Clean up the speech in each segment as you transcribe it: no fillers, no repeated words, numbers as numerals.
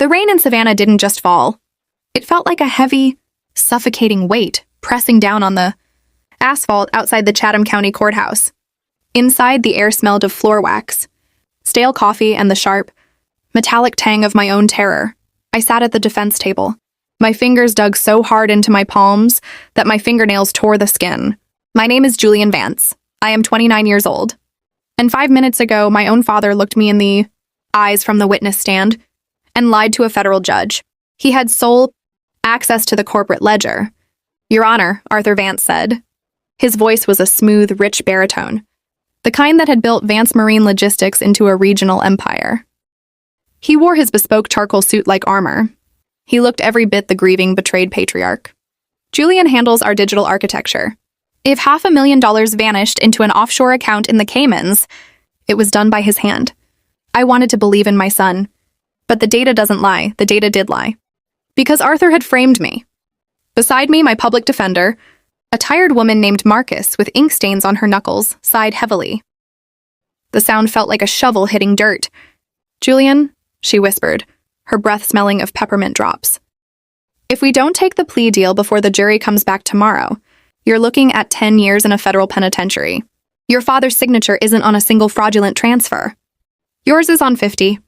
The rain in Savannah didn't just fall. It felt like a heavy, suffocating weight pressing down on the asphalt outside the Chatham County Courthouse. Inside, the air smelled of floor wax, stale coffee, and the sharp, metallic tang of my own terror. I sat at the defense table. My fingers dug so hard into my palms that my fingernails tore the skin. My name is Julian Vance. I am 29 years old. And 5 minutes ago, my own father looked me in the eyes from the witness stand and lied to a federal judge. He had sole access to the corporate ledger. Your Honor, Arthur Vance said. His voice was a smooth, rich baritone, the kind that had built Vance Marine Logistics into a regional empire. He wore his bespoke charcoal suit like armor. He looked every bit the grieving, betrayed patriarch. Julian handles our digital architecture. If $500,000 vanished into an offshore account in the Caymans, it was done by his hand. I wanted to believe in my son, but the data doesn't lie. The data did lie. Because Arthur had framed me. Beside me, my public defender, a tired woman named Marcus with ink stains on her knuckles, sighed heavily. The sound felt like a shovel hitting dirt. Julian, she whispered, her breath smelling of peppermint drops. If we don't take the plea deal before the jury comes back tomorrow, you're looking at 10 years in a federal penitentiary. Your father's signature isn't on a single fraudulent transfer. Yours is on 50.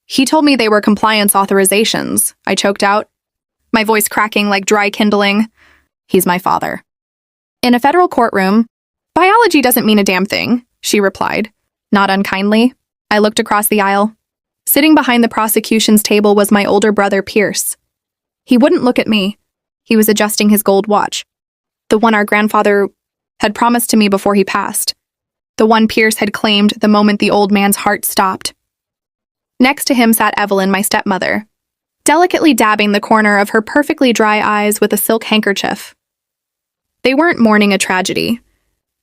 He told me they were compliance authorizations, I choked out, my voice cracking like dry kindling. He's my father. In a federal courtroom, biology doesn't mean a damn thing, she replied, not unkindly. I looked across the aisle. Sitting behind the prosecution's table was my older brother, Pierce. He wouldn't look at me. He was adjusting his gold watch. The one our grandfather had promised to me before he passed. The one Pierce had claimed the moment the old man's heart stopped. Next to him sat Evelyn, my stepmother, delicately dabbing the corner of her perfectly dry eyes with a silk handkerchief. They weren't mourning a tragedy.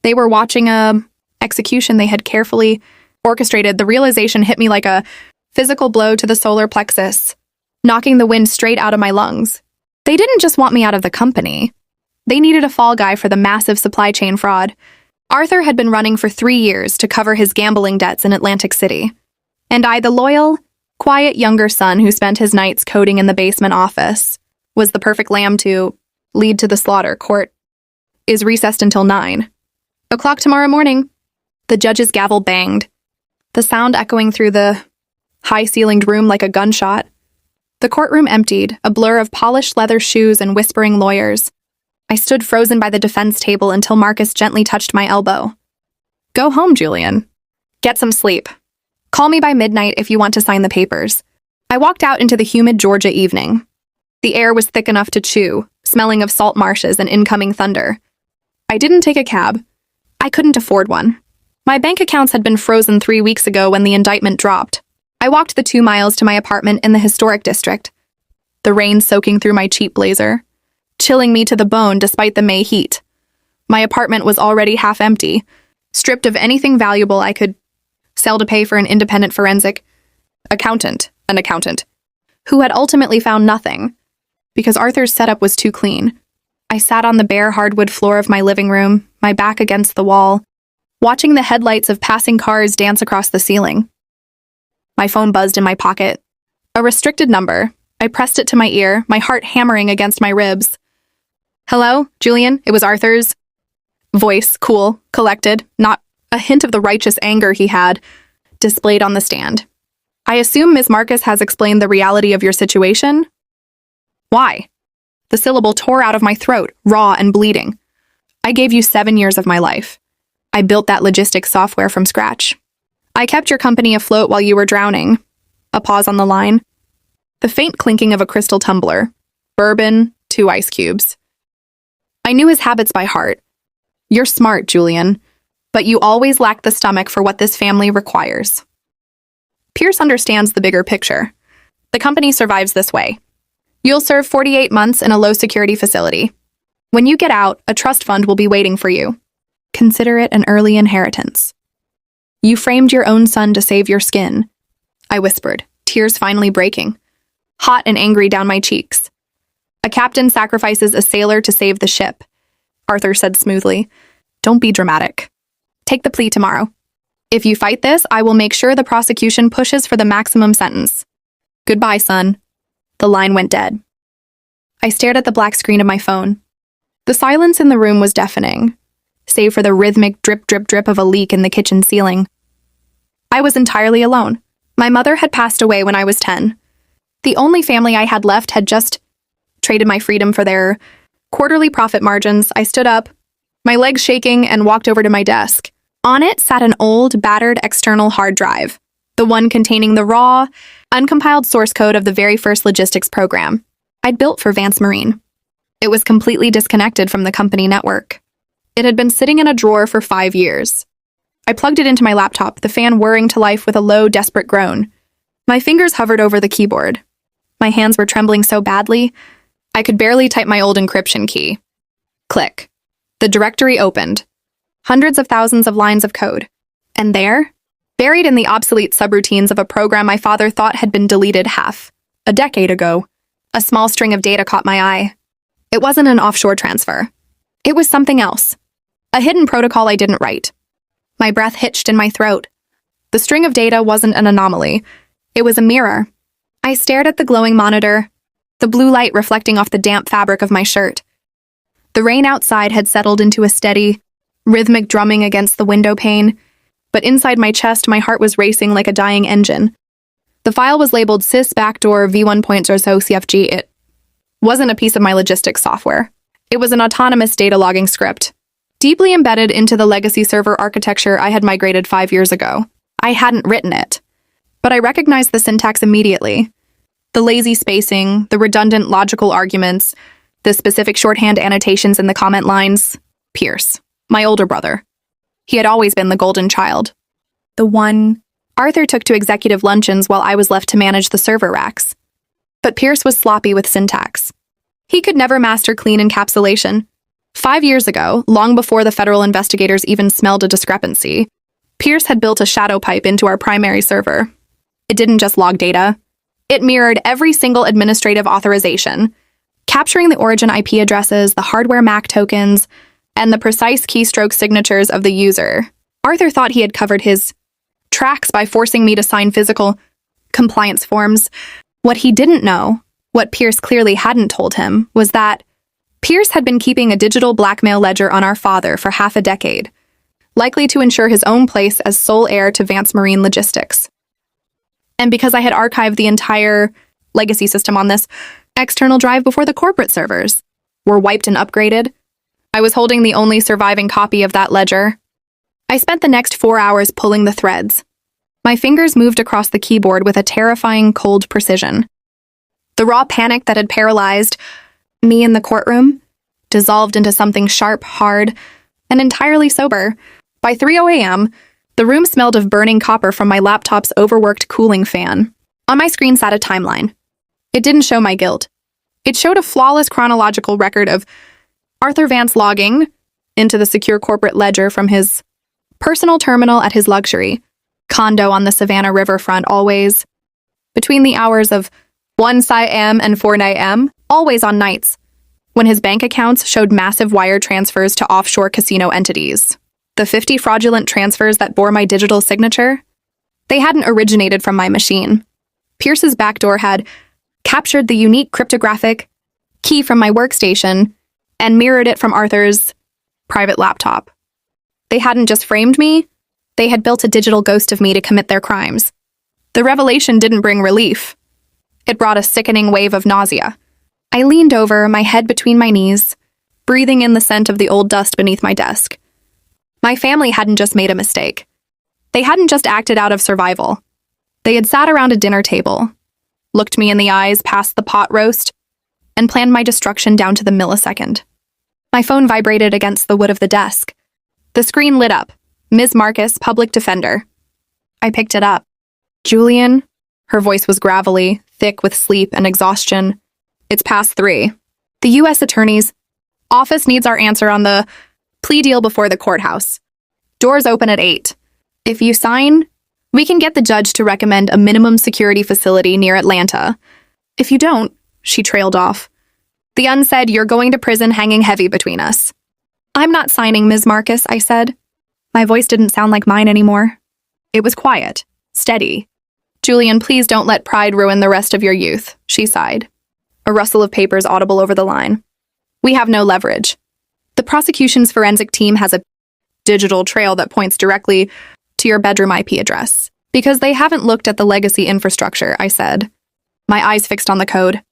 They were watching a execution they had carefully orchestrated. The realization hit me like a physical blow to the solar plexus, knocking the wind straight out of my lungs. They didn't just want me out of the company. They needed a fall guy for the massive supply chain fraud. Arthur had been running for 3 years to cover his gambling debts in Atlantic City. And I, the loyal, quiet younger son who spent his nights coding in the basement office, was the perfect lamb to lead to the slaughter. Court is recessed until 9 o'clock tomorrow morning. The judge's gavel banged, the sound echoing through the high-ceilinged room like a gunshot. The courtroom emptied, a blur of polished leather shoes and whispering lawyers. I stood frozen by the defense table until Marcus gently touched my elbow. Go home, Julian. Get some sleep. Call me by midnight if you want to sign the papers. I walked out into the humid Georgia evening. The air was thick enough to chew, smelling of salt marshes and incoming thunder. I didn't take a cab. I couldn't afford one. My bank accounts had been frozen 3 weeks ago when the indictment dropped. I walked the 2 miles to my apartment in the historic district, the rain soaking through my cheap blazer, chilling me to the bone despite the May heat. My apartment was already half empty, stripped of anything valuable I could sell to pay for an independent forensic accountant, who had ultimately found nothing, because Arthur's setup was too clean. I sat on the bare hardwood floor of my living room, my back against the wall, watching the headlights of passing cars dance across the ceiling. My phone buzzed in my pocket. A restricted number. I pressed it to my ear, my heart hammering against my ribs. Hello, Julian? It was Arthur's voice, cool, collected, not a hint of the righteous anger he had displayed on the stand. I assume Miss Marcus has explained the reality of your situation? Why? The syllable tore out of my throat, raw and bleeding. I gave you 7 years of my life. I built that logistics software from scratch. I kept your company afloat while you were drowning. A pause on the line. The faint clinking of a crystal tumbler. Bourbon, 2 ice cubes. I knew his habits by heart. You're smart, Julian, but you always lack the stomach for what this family requires. Pierce understands the bigger picture. The company survives this way. You'll serve 48 months in a low-security facility. When you get out, a trust fund will be waiting for you. Consider it an early inheritance. You framed your own son to save your skin, I whispered, tears finally breaking, hot and angry down my cheeks. A captain sacrifices a sailor to save the ship, Arthur said smoothly. Don't be dramatic. Take the plea tomorrow. If you fight this, I will make sure the prosecution pushes for the maximum sentence. Goodbye, son. The line went dead. I stared at the black screen of my phone. The silence in the room was deafening, save for the rhythmic drip, drip, drip of a leak in the kitchen ceiling. I was entirely alone. My mother had passed away when I was 10. The only family I had left had just traded my freedom for their quarterly profit margins. I stood up, my legs shaking, and walked over to my desk. On it sat an old, battered external hard drive, the one containing the raw, uncompiled source code of the very first logistics program I'd built for Vance Marine. It was completely disconnected from the company network. It had been sitting in a drawer for 5 years. I plugged it into my laptop, the fan whirring to life with a low, desperate groan. My fingers hovered over the keyboard. My hands were trembling so badly, I could barely type my old encryption key. Click. The directory opened. Hundreds of thousands of lines of code. And there, buried in the obsolete subroutines of a program my father thought had been deleted half a decade ago, a small string of data caught my eye. It wasn't an offshore transfer. It was something else. A hidden protocol I didn't write. My breath hitched in my throat. The string of data wasn't an anomaly. It was a mirror. I stared at the glowing monitor, the blue light reflecting off the damp fabric of my shirt. The rain outside had settled into a steady, rhythmic drumming against the window pane, but inside my chest my heart was racing like a dying engine. The file was labeled sys backdoor v1.0 cfg. It wasn't a piece of my logistics software. It was an autonomous data logging script, deeply embedded into the legacy server architecture I had migrated 5 years ago. I hadn't written it, but I recognized the syntax immediately. The lazy spacing, the redundant logical arguments, the specific shorthand annotations in the comment lines. Pierce, my older brother. He had always been the golden child. The one Arthur took to executive luncheons while I was left to manage the server racks. But Pierce was sloppy with syntax. He could never master clean encapsulation. 5 years ago, long before the federal investigators even smelled a discrepancy, Pierce had built a shadow pipe into our primary server. It didn't just log data. It mirrored every single administrative authorization, capturing the origin IP addresses, the hardware MAC tokens, and the precise keystroke signatures of the user. Arthur thought he had covered his tracks by forcing me to sign physical compliance forms. What he didn't know, what Pierce clearly hadn't told him, was that Pierce had been keeping a digital blackmail ledger on our father for half a decade, likely to ensure his own place as sole heir to Vance Marine Logistics. And because I had archived the entire legacy system on this external drive before the corporate servers were wiped and upgraded, I was holding the only surviving copy of that ledger. I spent the next 4 hours pulling the threads. My fingers moved across the keyboard with a terrifying, cold precision. The raw panic that had paralyzed me in the courtroom dissolved into something sharp, hard, and entirely sober. By 3:00 a.m., the room smelled of burning copper from my laptop's overworked cooling fan. On my screen sat a timeline. It didn't show my guilt. It showed a flawless chronological record of Arthur Vance logging into the secure corporate ledger from his personal terminal at his luxury condo on the Savannah riverfront, always between the hours of 1 a.m. and 4 a.m., always on nights, when his bank accounts showed massive wire transfers to offshore casino entities. The 50 fraudulent transfers that bore my digital signature, they hadn't originated from my machine. Pierce's backdoor had captured the unique cryptographic key from my workstation and mirrored it from Arthur's private laptop. They hadn't just framed me, they had built a digital ghost of me to commit their crimes. The revelation didn't bring relief. It brought a sickening wave of nausea. I leaned over, my head between my knees, breathing in the scent of the old dust beneath my desk. My family hadn't just made a mistake. They hadn't just acted out of survival. They had sat around a dinner table, looked me in the eyes past the pot roast, and planned my destruction down to the millisecond. My phone vibrated against the wood of the desk. The screen lit up. Ms. Marcus, public defender. I picked it up. Julian? Her voice was gravelly, thick with sleep and exhaustion. It's past 3. The U.S. Attorney's office needs our answer on the plea deal before the courthouse. Doors open at 8. If you sign, we can get the judge to recommend a minimum security facility near Atlanta. If you don't, she trailed off. The unsaid, you're going to prison hanging heavy between us. I'm not signing, Ms. Marcus, I said. My voice didn't sound like mine anymore. It was quiet, steady. Julian, please don't let pride ruin the rest of your youth, she sighed. A rustle of papers audible over the line. We have no leverage. The prosecution's forensic team has a digital trail that points directly to your bedroom IP address. Because they haven't looked at the legacy infrastructure, I said. My eyes fixed on the code.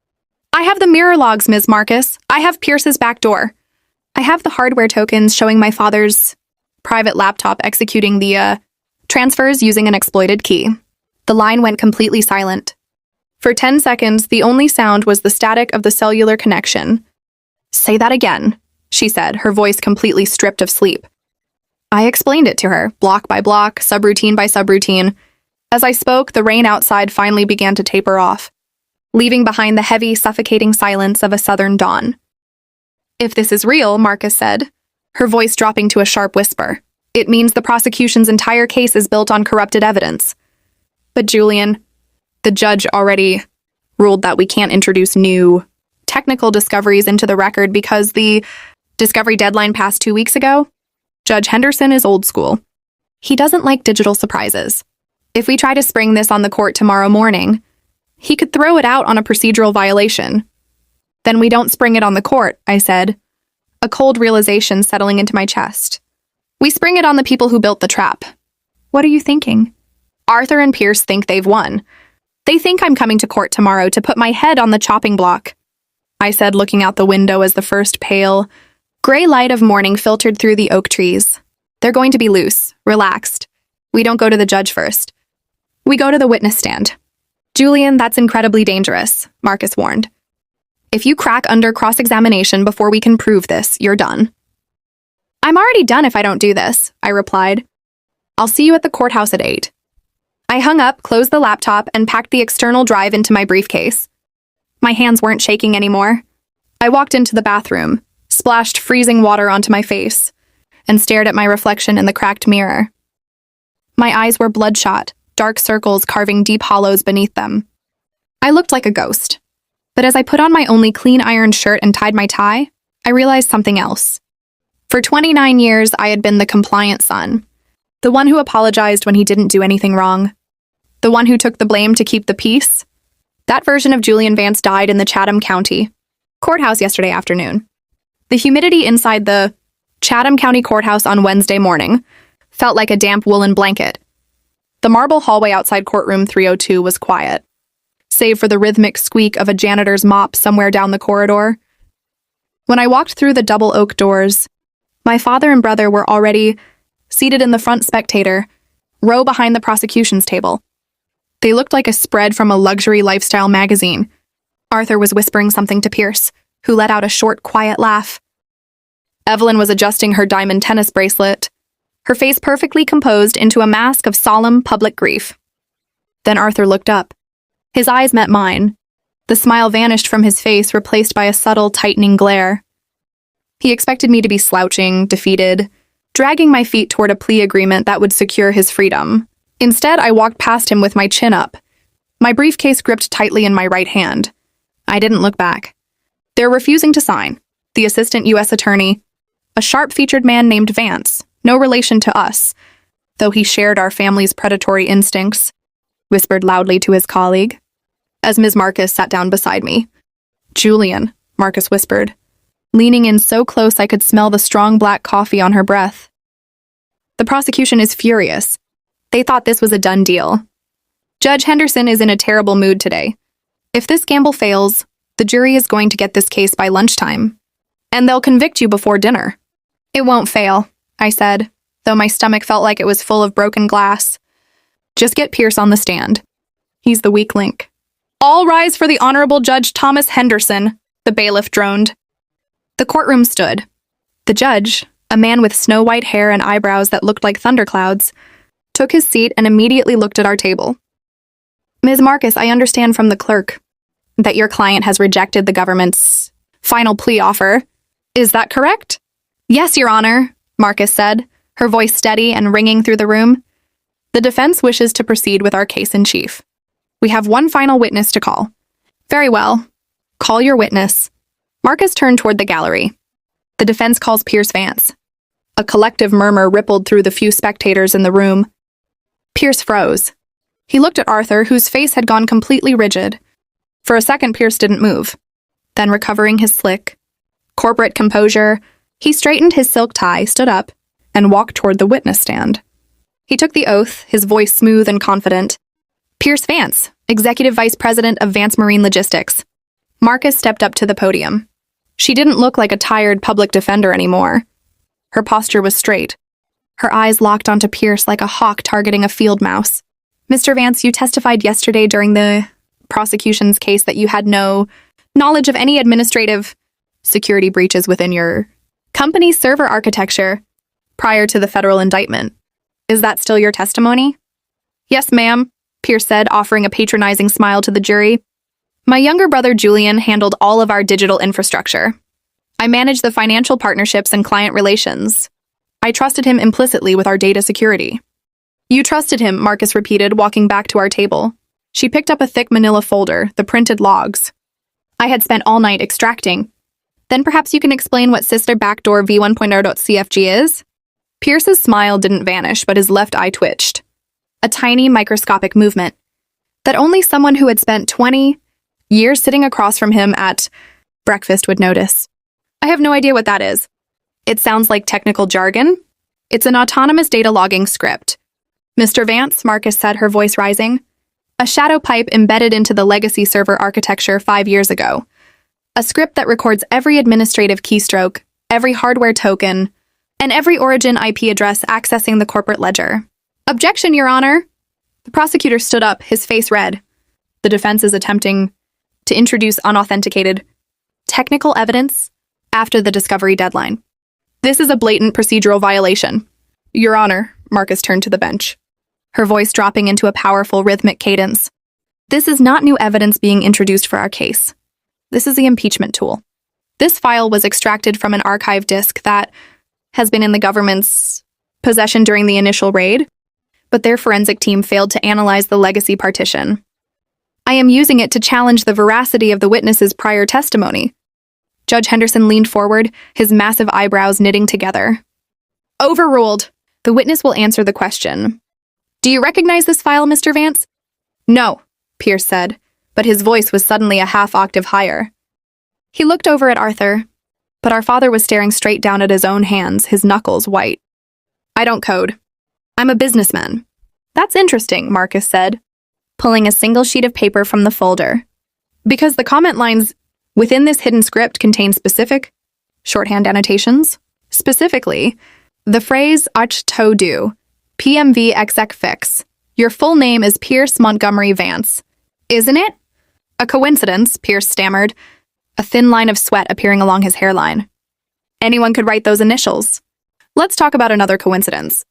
I have the mirror logs, Ms. Marcus. I have Pierce's back door. I have the hardware tokens showing my father's private laptop executing the transfers using an exploited key. The line went completely silent. For 10 seconds, the only sound was the static of the cellular connection. Say that again, she said, her voice completely stripped of sleep. I explained it to her, block by block, subroutine by subroutine. As I spoke, the rain outside finally began to taper off, leaving behind the heavy, suffocating silence of a southern dawn. If this is real, Marcus said, her voice dropping to a sharp whisper, it means the prosecution's entire case is built on corrupted evidence. But Julian, the judge already ruled that we can't introduce new technical discoveries into the record because the discovery deadline passed 2 weeks ago. Judge Henderson is old school. He doesn't like digital surprises. If we try to spring this on the court tomorrow morning, he could throw it out on a procedural violation. Then we don't spring it on the court, I said, a cold realization settling into my chest. We spring it on the people who built the trap. What are you thinking? Arthur and Pierce think they've won. They think I'm coming to court tomorrow to put my head on the chopping block, I said, looking out the window as the first pale, gray light of morning filtered through the oak trees. They're going to be loose, relaxed. We don't go to the judge first. We go to the witness stand. Julian, that's incredibly dangerous, Marcus warned. If you crack under cross-examination before we can prove this, you're done. I'm already done if I don't do this, I replied. I'll see you at the courthouse at 8. I hung up, closed the laptop, and packed the external drive into my briefcase. My hands weren't shaking anymore. I walked into the bathroom, splashed freezing water onto my face, and stared at my reflection in the cracked mirror. My eyes were bloodshot, dark circles carving deep hollows beneath them. I looked like a ghost. But as I put on my only clean ironed shirt and tied my tie, I realized something else. For 29 years, I had been the compliant son, the one who apologized when he didn't do anything wrong, the one who took the blame to keep the peace. That version of Julian Vance died in the Chatham County courthouse yesterday afternoon. The humidity inside the Chatham County courthouse on Wednesday morning felt like a damp woolen blanket. The marble hallway outside courtroom 302 was quiet, save for the rhythmic squeak of a janitor's mop somewhere down the corridor. When I walked through the double oak doors, my father and brother were already seated in the front spectator, row behind the prosecution's table. They looked like a spread from a luxury lifestyle magazine. Arthur was whispering something to Pierce, who let out a short, quiet laugh. Evelyn was adjusting her diamond tennis bracelet, her face perfectly composed into a mask of solemn public grief. Then Arthur looked up. His eyes met mine. The smile vanished from his face, replaced by a subtle, tightening glare. He expected me to be slouching, defeated, dragging my feet toward a plea agreement that would secure his freedom. Instead, I walked past him with my chin up, my briefcase gripped tightly in my right hand. I didn't look back. They're refusing to sign. The assistant U.S. attorney, a sharp-featured man named Vance, no relation to us, though he shared our family's predatory instincts, whispered loudly to his colleague, as Ms. Marcus sat down beside me. Julian, Marcus whispered, leaning in so close I could smell the strong black coffee on her breath. The prosecution is furious. They thought this was a done deal. Judge Henderson is in a terrible mood today. If this gamble fails, the jury is going to get this case by lunchtime, and they'll convict you before dinner. It won't fail, I said, though my stomach felt like it was full of broken glass. Just get Pierce on the stand. He's the weak link. All rise for the Honorable Judge Thomas Henderson, the bailiff droned. The courtroom stood. The judge, a man with snow-white hair and eyebrows that looked like thunderclouds, took his seat and immediately looked at our table. Ms. Marcus, I understand from the clerk that your client has rejected the government's final plea offer. Is that correct? Yes, Your Honor, Marcus said, her voice steady and ringing through the room. The defense wishes to proceed with our case in chief. We have one final witness to call. Very well. Call your witness. Marcus turned toward the gallery. The defense calls Pierce Vance. A collective murmur rippled through the few spectators in the room. Pierce froze. He looked at Arthur, whose face had gone completely rigid. For a second, Pierce didn't move. Then, recovering his slick, corporate composure, he straightened his silk tie, stood up, and walked toward the witness stand. He took the oath, his voice smooth and confident. Pierce Vance, Executive Vice President of Vance Marine Logistics. Marcus stepped up to the podium. She didn't look like a tired public defender anymore. Her posture was straight. Her eyes locked onto Pierce like a hawk targeting a field mouse. Mr. Vance, you testified yesterday during the prosecution's case that you had no knowledge of any administrative security breaches within your company's server architecture prior to the federal indictment. Is that still your testimony? Yes, ma'am, Pierce said, offering a patronizing smile to the jury. My younger brother Julian handled all of our digital infrastructure. I managed the financial partnerships and client relations. I trusted him implicitly with our data security. You trusted him, Marcus repeated, walking back to our table. She picked up a thick manila folder, the printed logs. I had spent all night extracting. Then perhaps you can explain what Sister Backdoor v1.0.cfg is? Pierce's smile didn't vanish, but his left eye twitched. A tiny, microscopic movement that only someone who had spent 20 years sitting across from him at breakfast would notice. I have no idea what that is. It sounds like technical jargon. It's an autonomous data logging script. Mr. Vance, Marcus said, her voice rising. A shadow pipe embedded into the legacy server architecture 5 years ago. A script that records every administrative keystroke, every hardware token, and every origin IP address accessing the corporate ledger. Objection, Your Honor. The prosecutor stood up, his face red. The defense is attempting to introduce unauthenticated technical evidence after the discovery deadline. This is a blatant procedural violation. Your Honor, Marcus turned to the bench, her voice dropping into a powerful rhythmic cadence. This is not new evidence being introduced for our case. This is the impeachment tool. This file was extracted from an archive disk that has been in the government's possession during the initial raid, but their forensic team failed to analyze the legacy partition. I am using it to challenge the veracity of the witness's prior testimony. Judge Henderson leaned forward, his massive eyebrows knitting together. Overruled. The witness will answer the question. Do you recognize this file, Mr. Vance? No, Pierce said, but his voice was suddenly a half-octave higher. He looked over at Arthur, but our father was staring straight down at his own hands, his knuckles white. I don't code. I'm a businessman. That's interesting, Marcus said, pulling a single sheet of paper from the folder. Because the comment lines within this hidden script contain specific shorthand annotations. Specifically, the phrase "ach to do," PMV exec fix. Your full name is Pierce Montgomery Vance, isn't it? A coincidence, Pierce stammered, a thin line of sweat appearing along his hairline. Anyone could write those initials. Let's talk about another coincidence,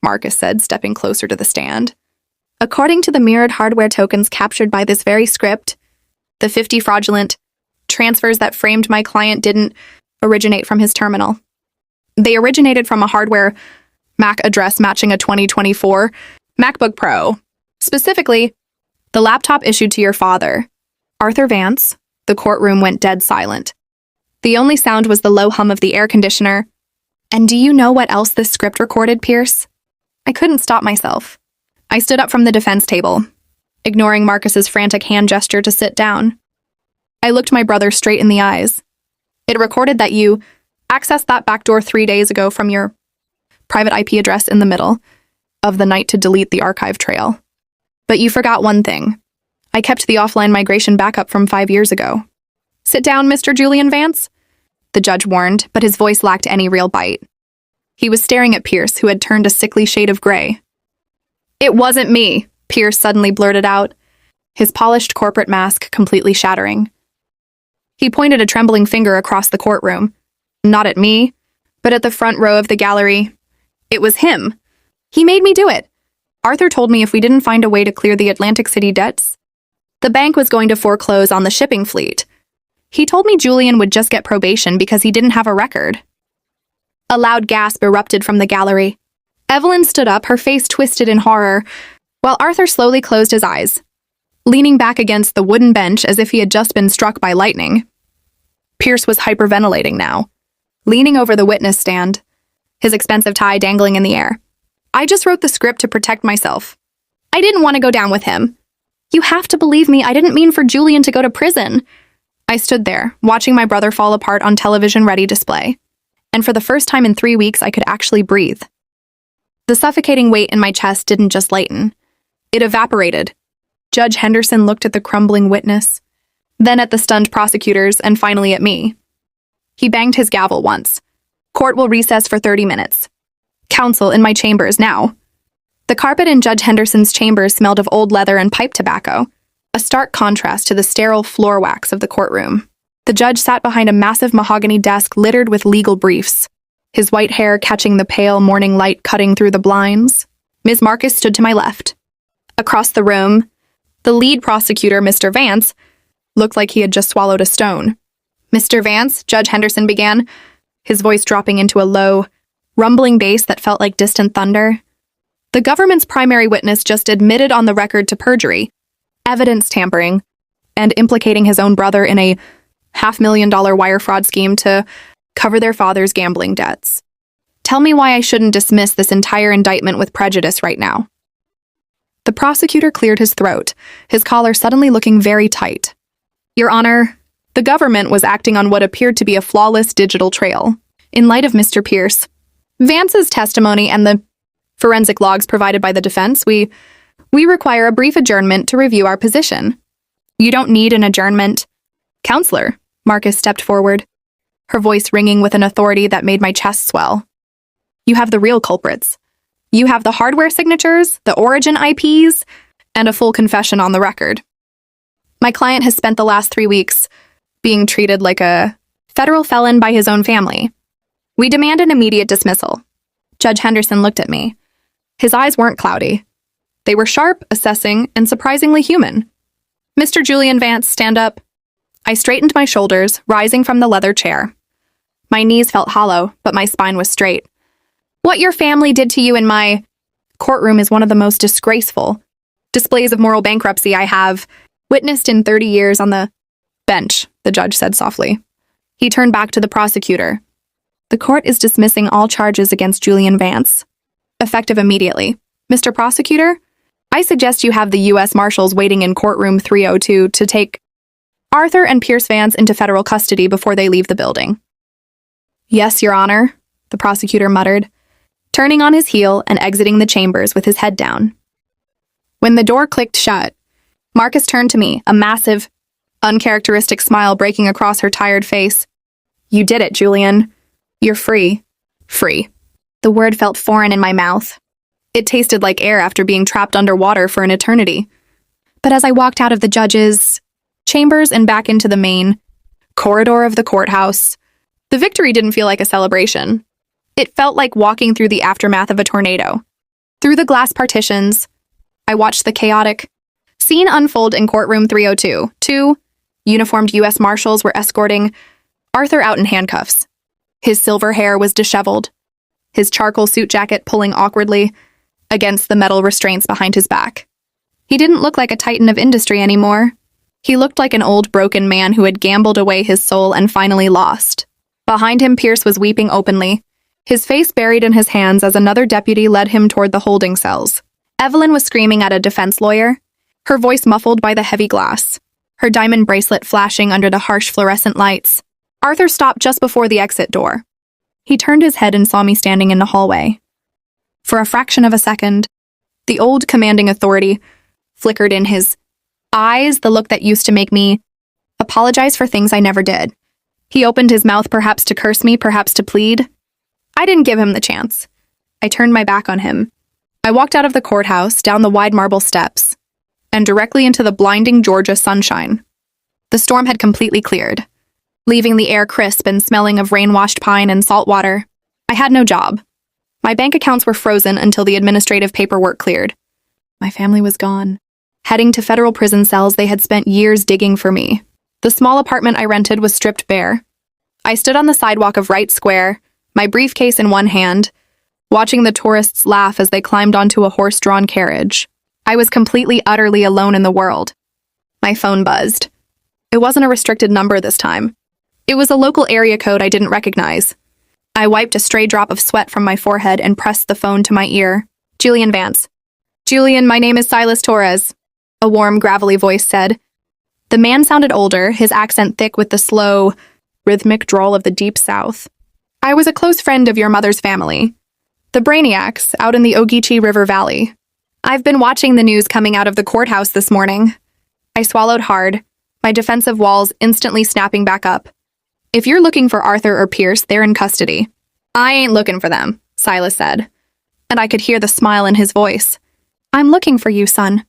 Marcus said, stepping closer to the stand. According to the mirrored hardware tokens captured by this very script, the 50 fraudulent transfers that framed my client didn't originate from his terminal. They originated from a hardware MAC address matching a 2024 MacBook Pro. Specifically, the laptop issued to your father, Arthur Vance. The courtroom went dead silent. The only sound was the low hum of the air conditioner. And do you know what else this script recorded, Pierce? I couldn't stop myself. I stood up from the defense table, ignoring Marcus's frantic hand gesture to sit down. I looked my brother straight in the eyes. It recorded that you accessed that backdoor 3 days ago from your private IP address in the middle of the night to delete the archive trail. But you forgot one thing. I kept the offline migration backup from 5 years ago. Sit down, Mr. Julian Vance, the judge warned, but his voice lacked any real bite. He was staring at Pierce, who had turned a sickly shade of gray. It wasn't me, Pierce suddenly blurted out, his polished corporate mask completely shattering. He pointed a trembling finger across the courtroom, not at me, but at the front row of the gallery. It was him. He made me do it. Arthur told me if we didn't find a way to clear the Atlantic City debts, the bank was going to foreclose on the shipping fleet. He told me Julian would just get probation because he didn't have a record. A loud gasp erupted from the gallery. Evelyn stood up, her face twisted in horror, while Arthur slowly closed his eyes, leaning back against the wooden bench as if he had just been struck by lightning. Pierce was hyperventilating now, leaning over the witness stand, his expensive tie dangling in the air. I just wrote the script to protect myself. I didn't want to go down with him. You have to believe me, I didn't mean for Julian to go to prison. I stood there, watching my brother fall apart on television-ready display. And for the first time in 3 weeks, I could actually breathe. The suffocating weight in my chest didn't just lighten. It evaporated. Judge Henderson looked at the crumbling witness, then at the stunned prosecutors, and finally at me. He banged his gavel once. Court will recess for 30 minutes. Counsel in my chambers now. The carpet in Judge Henderson's chambers smelled of old leather and pipe tobacco, a stark contrast to the sterile floor wax of the courtroom. The judge sat behind a massive mahogany desk littered with legal briefs, his white hair catching the pale morning light cutting through the blinds. Ms. Marcus stood to my left. Across the room, the lead prosecutor, Mr. Vance, looked like he had just swallowed a stone. Mr. Vance, Judge Henderson began, his voice dropping into a low, rumbling bass that felt like distant thunder. The government's primary witness just admitted on the record to perjury, evidence tampering, and implicating his own brother in a $500,000 wire fraud scheme to cover their father's gambling debts. Tell me why I shouldn't dismiss this entire indictment with prejudice right now. The prosecutor cleared his throat, his collar suddenly looking very tight. Your Honor, the government was acting on what appeared to be a flawless digital trail. In light of Mr. Pierce, Vance's testimony and the forensic logs provided by the defense, we require a brief adjournment to review our position. You don't need an adjournment. Counselor, Marcus stepped forward, her voice ringing with an authority that made my chest swell. You have the real culprits. You have the hardware signatures, the origin IPs, and a full confession on the record. My client has spent the last 3 weeks being treated like a federal felon by his own family. We demand an immediate dismissal. Judge Henderson looked at me. His eyes weren't cloudy. They were sharp, assessing, and surprisingly human. Mr. Julian Vance, stand up. I straightened my shoulders, rising from the leather chair. My knees felt hollow, but my spine was straight. What your family did to you in my courtroom is one of the most disgraceful displays of moral bankruptcy I have witnessed in 30 years on the bench, the judge said softly. He turned back to the prosecutor. The court is dismissing all charges against Julian Vance. Effective immediately. Mr. Prosecutor, I suggest you have the U.S. Marshals waiting in courtroom 302 to take Arthur and Pierce Vance into federal custody before they leave the building. Yes, Your Honor, the prosecutor muttered, turning on his heel and exiting the chambers with his head down. When the door clicked shut, Marcus turned to me, a massive, uncharacteristic smile breaking across her tired face. You did it, Julian. You're free. Free. The word felt foreign in my mouth. It tasted like air after being trapped underwater for an eternity. But as I walked out of the judge's chambers and back into the main corridor of the courthouse, the victory didn't feel like a celebration. It felt like walking through the aftermath of a tornado. Through the glass partitions, I watched the chaotic scene unfold in courtroom 302. 2 uniformed U.S. Marshals were escorting Arthur out in handcuffs. His silver hair was disheveled, his charcoal suit jacket pulling awkwardly against the metal restraints behind his back. He didn't look like a titan of industry anymore. He looked like an old broken man who had gambled away his soul and finally lost. Behind him, Pierce was weeping openly, his face buried in his hands as another deputy led him toward the holding cells. Evelyn was screaming at a defense lawyer, her voice muffled by the heavy glass, her diamond bracelet flashing under the harsh fluorescent lights. Arthur stopped just before the exit door. He turned his head and saw me standing in the hallway. For a fraction of a second, the old commanding authority flickered in his eyes, the look that used to make me apologize for things I never did. He opened his mouth, perhaps to curse me, perhaps to plead. I didn't give him the chance. I turned my back on him. I walked out of the courthouse, down the wide marble steps, and directly into the blinding Georgia sunshine. The storm had completely cleared, leaving the air crisp and smelling of rain-washed pine and salt water. I had no job. My bank accounts were frozen until the administrative paperwork cleared. My family was gone. Heading to federal prison cells they had spent years digging for me. The small apartment I rented was stripped bare. I stood on the sidewalk of Wright Square, my briefcase in one hand, watching the tourists laugh as they climbed onto a horse-drawn carriage. I was completely, utterly alone in the world. My phone buzzed. It wasn't a restricted number this time. It was a local area code I didn't recognize. I wiped a stray drop of sweat from my forehead and pressed the phone to my ear. Julian Vance. Julian, my name is Silas Torres, a warm, gravelly voice said. The man sounded older, his accent thick with the slow, rhythmic drawl of the Deep South. I was a close friend of your mother's family, the Brainiacs, out in the Ogeechee River Valley. I've been watching the news coming out of the courthouse this morning. I swallowed hard, my defensive walls instantly snapping back up. If you're looking for Arthur or Pierce, they're in custody. I ain't looking for them, Silas said, and I could hear the smile in his voice. I'm looking for you, son.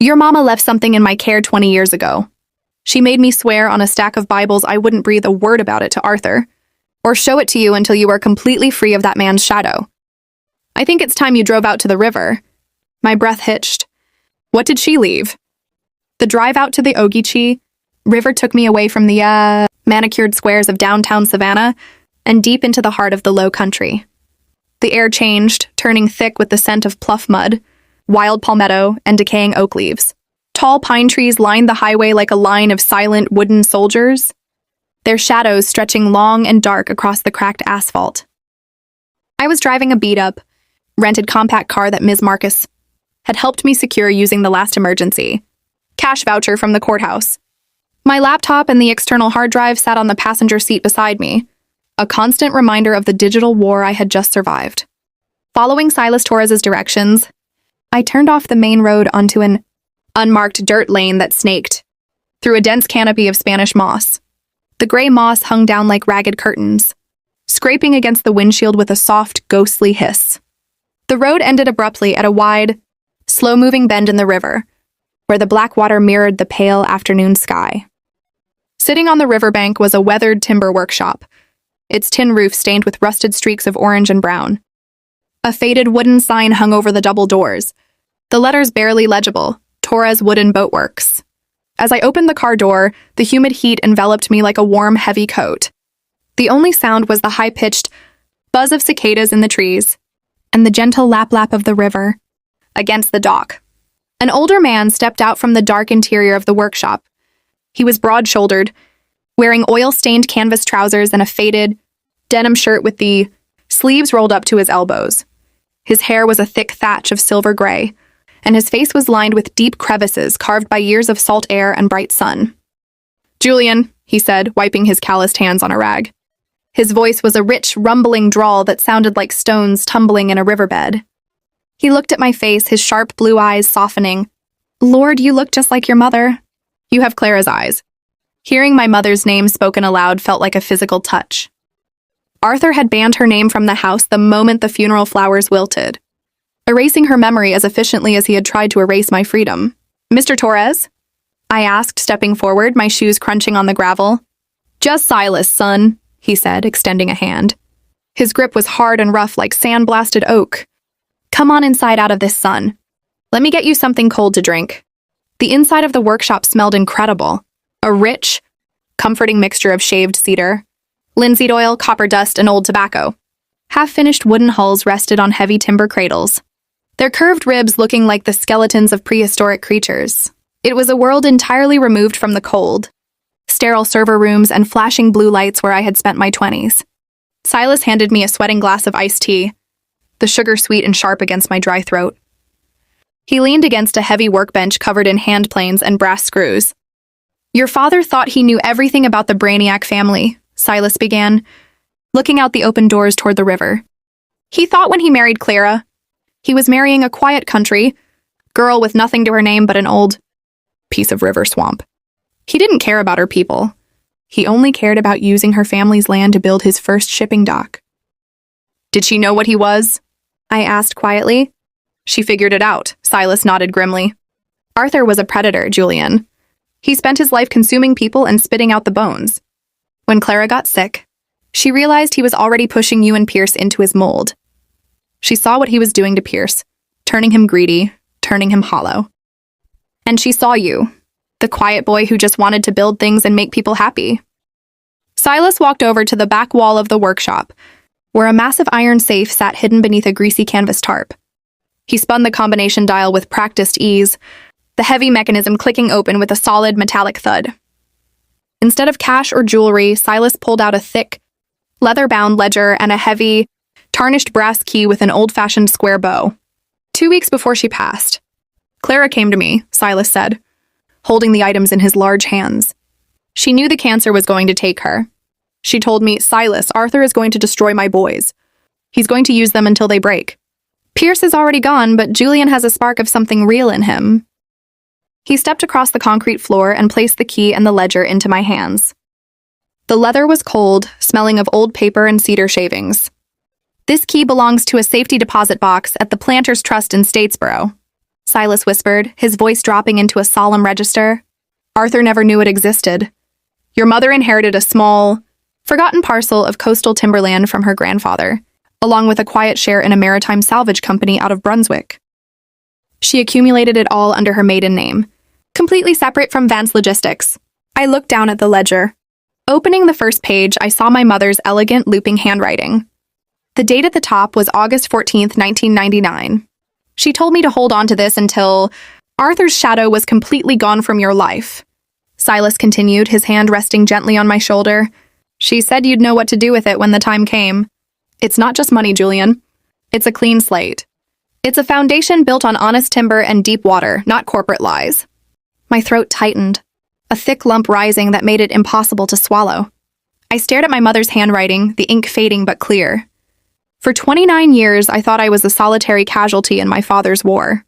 Your mama left something in my care 20 years ago. She made me swear on a stack of Bibles I wouldn't breathe a word about it to Arthur, or show it to you until you were completely free of that man's shadow. I think it's time you drove out to the river. My breath hitched. What did she leave? The drive out to the Ogeechee River took me away from the, manicured squares of downtown Savannah and deep into the heart of the low country. The air changed, turning thick with the scent of pluff mud, wild palmetto, and decaying oak leaves. Tall pine trees lined the highway like a line of silent wooden soldiers, their shadows stretching long and dark across the cracked asphalt. I was driving a beat-up, rented compact car that Ms. Marcus had helped me secure using the last emergency cash voucher from the courthouse. My laptop and the external hard drive sat on the passenger seat beside me, a constant reminder of the digital war I had just survived. Following Silas Torres's directions, I turned off the main road onto an unmarked dirt lane that snaked through a dense canopy of Spanish moss. The gray moss hung down like ragged curtains, scraping against the windshield with a soft, ghostly hiss. The road ended abruptly at a wide, slow-moving bend in the river, where the black water mirrored the pale afternoon sky. Sitting on the riverbank was a weathered timber workshop, its tin roof stained with rusted streaks of orange and brown. A faded wooden sign hung over the double doors, the letters barely legible, Torres Wooden Boatworks. As I opened the car door, the humid heat enveloped me like a warm, heavy coat. The only sound was the high-pitched buzz of cicadas in the trees and the gentle lap-lap of the river against the dock. An older man stepped out from the dark interior of the workshop. He was broad-shouldered, wearing oil-stained canvas trousers and a faded denim shirt with the sleeves rolled up to his elbows. His hair was a thick thatch of silver gray, and his face was lined with deep crevices carved by years of salt air and bright sun. "Julian," he said, wiping his calloused hands on a rag. His voice was a rich, rumbling drawl that sounded like stones tumbling in a riverbed. He looked at my face, his sharp blue eyes softening. "Lord, you look just like your mother." "You have Clara's eyes." Hearing my mother's name spoken aloud felt like a physical touch. Arthur had banned her name from the house the moment the funeral flowers wilted, erasing her memory as efficiently as he had tried to erase my freedom. "Mr. Torres?" I asked, stepping forward, my shoes crunching on the gravel. "Just Silas, son," he said, extending a hand. His grip was hard and rough like sand-blasted oak. "Come on inside out of this sun. Let me get you something cold to drink." The inside of the workshop smelled incredible. A rich, comforting mixture of shaved cedar, linseed oil, copper dust, and old tobacco. Half-finished wooden hulls rested on heavy timber cradles, their curved ribs looking like the skeletons of prehistoric creatures. It was a world entirely removed from the cold, sterile server rooms and flashing blue lights where I had spent my 20s. Silas handed me a sweating glass of iced tea, the sugar sweet and sharp against my dry throat. He leaned against a heavy workbench covered in hand planes and brass screws. "Your father thought he knew everything about the Brainiac family," Silas began, looking out the open doors toward the river. "He thought when he married Clara, he was marrying a quiet country girl with nothing to her name but an old piece of river swamp. He didn't care about her people. He only cared about using her family's land to build his first shipping dock." "Did she know what he was?" I asked quietly. "She figured it out," Silas nodded grimly. "Arthur was a predator, Julian. He spent his life consuming people and spitting out the bones. When Clara got sick, she realized he was already pushing you and Pierce into his mold. She saw what he was doing to Pierce, turning him greedy, turning him hollow. And she saw you, the quiet boy who just wanted to build things and make people happy." Silas walked over to the back wall of the workshop, where a massive iron safe sat hidden beneath a greasy canvas tarp. He spun the combination dial with practiced ease, the heavy mechanism clicking open with a solid metallic thud. Instead of cash or jewelry, Silas pulled out a thick, leather-bound ledger and a heavy, tarnished brass key with an old-fashioned square bow. 2 weeks before she passed. Clara came to me, Silas said, holding the items in his large hands. She knew the cancer was going to take her. She told me, Silas, Arthur is going to destroy my boys. He's going to use them until they break. Pierce is already gone, but Julian has a spark of something real in him. He stepped across the concrete floor and placed the key and the ledger into my hands. The leather was cold, smelling of old paper and cedar shavings. This key belongs to a safety deposit box at the Planters Trust in Statesboro, Silas whispered, his voice dropping into a solemn register. Arthur never knew it existed. Your mother inherited a small, forgotten parcel of coastal timberland from her grandfather, along with a quiet share in a maritime salvage company out of Brunswick. She accumulated it all under her maiden name, completely separate from Vance Logistics. I looked down at the ledger. Opening the first page, I saw my mother's elegant, looping handwriting. The date at the top was August 14th, 1999. She told me to hold on to this until Arthur's shadow was completely gone from your life. Silas continued, his hand resting gently on my shoulder. She said you'd know what to do with it when the time came. It's not just money, Julian. It's a clean slate. It's a foundation built on honest timber and deep water, not corporate lies. My throat tightened, a thick lump rising that made it impossible to swallow. I stared at my mother's handwriting, the ink fading but clear. For 29 years, I thought I was a solitary casualty in my father's war.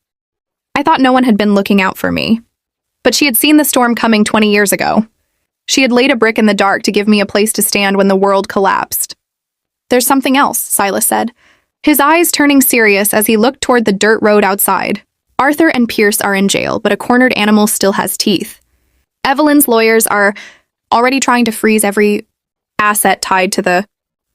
I thought no one had been looking out for me. But she had seen the storm coming 20 years ago. She had laid a brick in the dark to give me a place to stand when the world collapsed. There's something else, Silas said, his eyes turning serious as he looked toward the dirt road outside. Arthur and Pierce are in jail, but a cornered animal still has teeth. Evelyn's lawyers are already trying to freeze every asset tied to the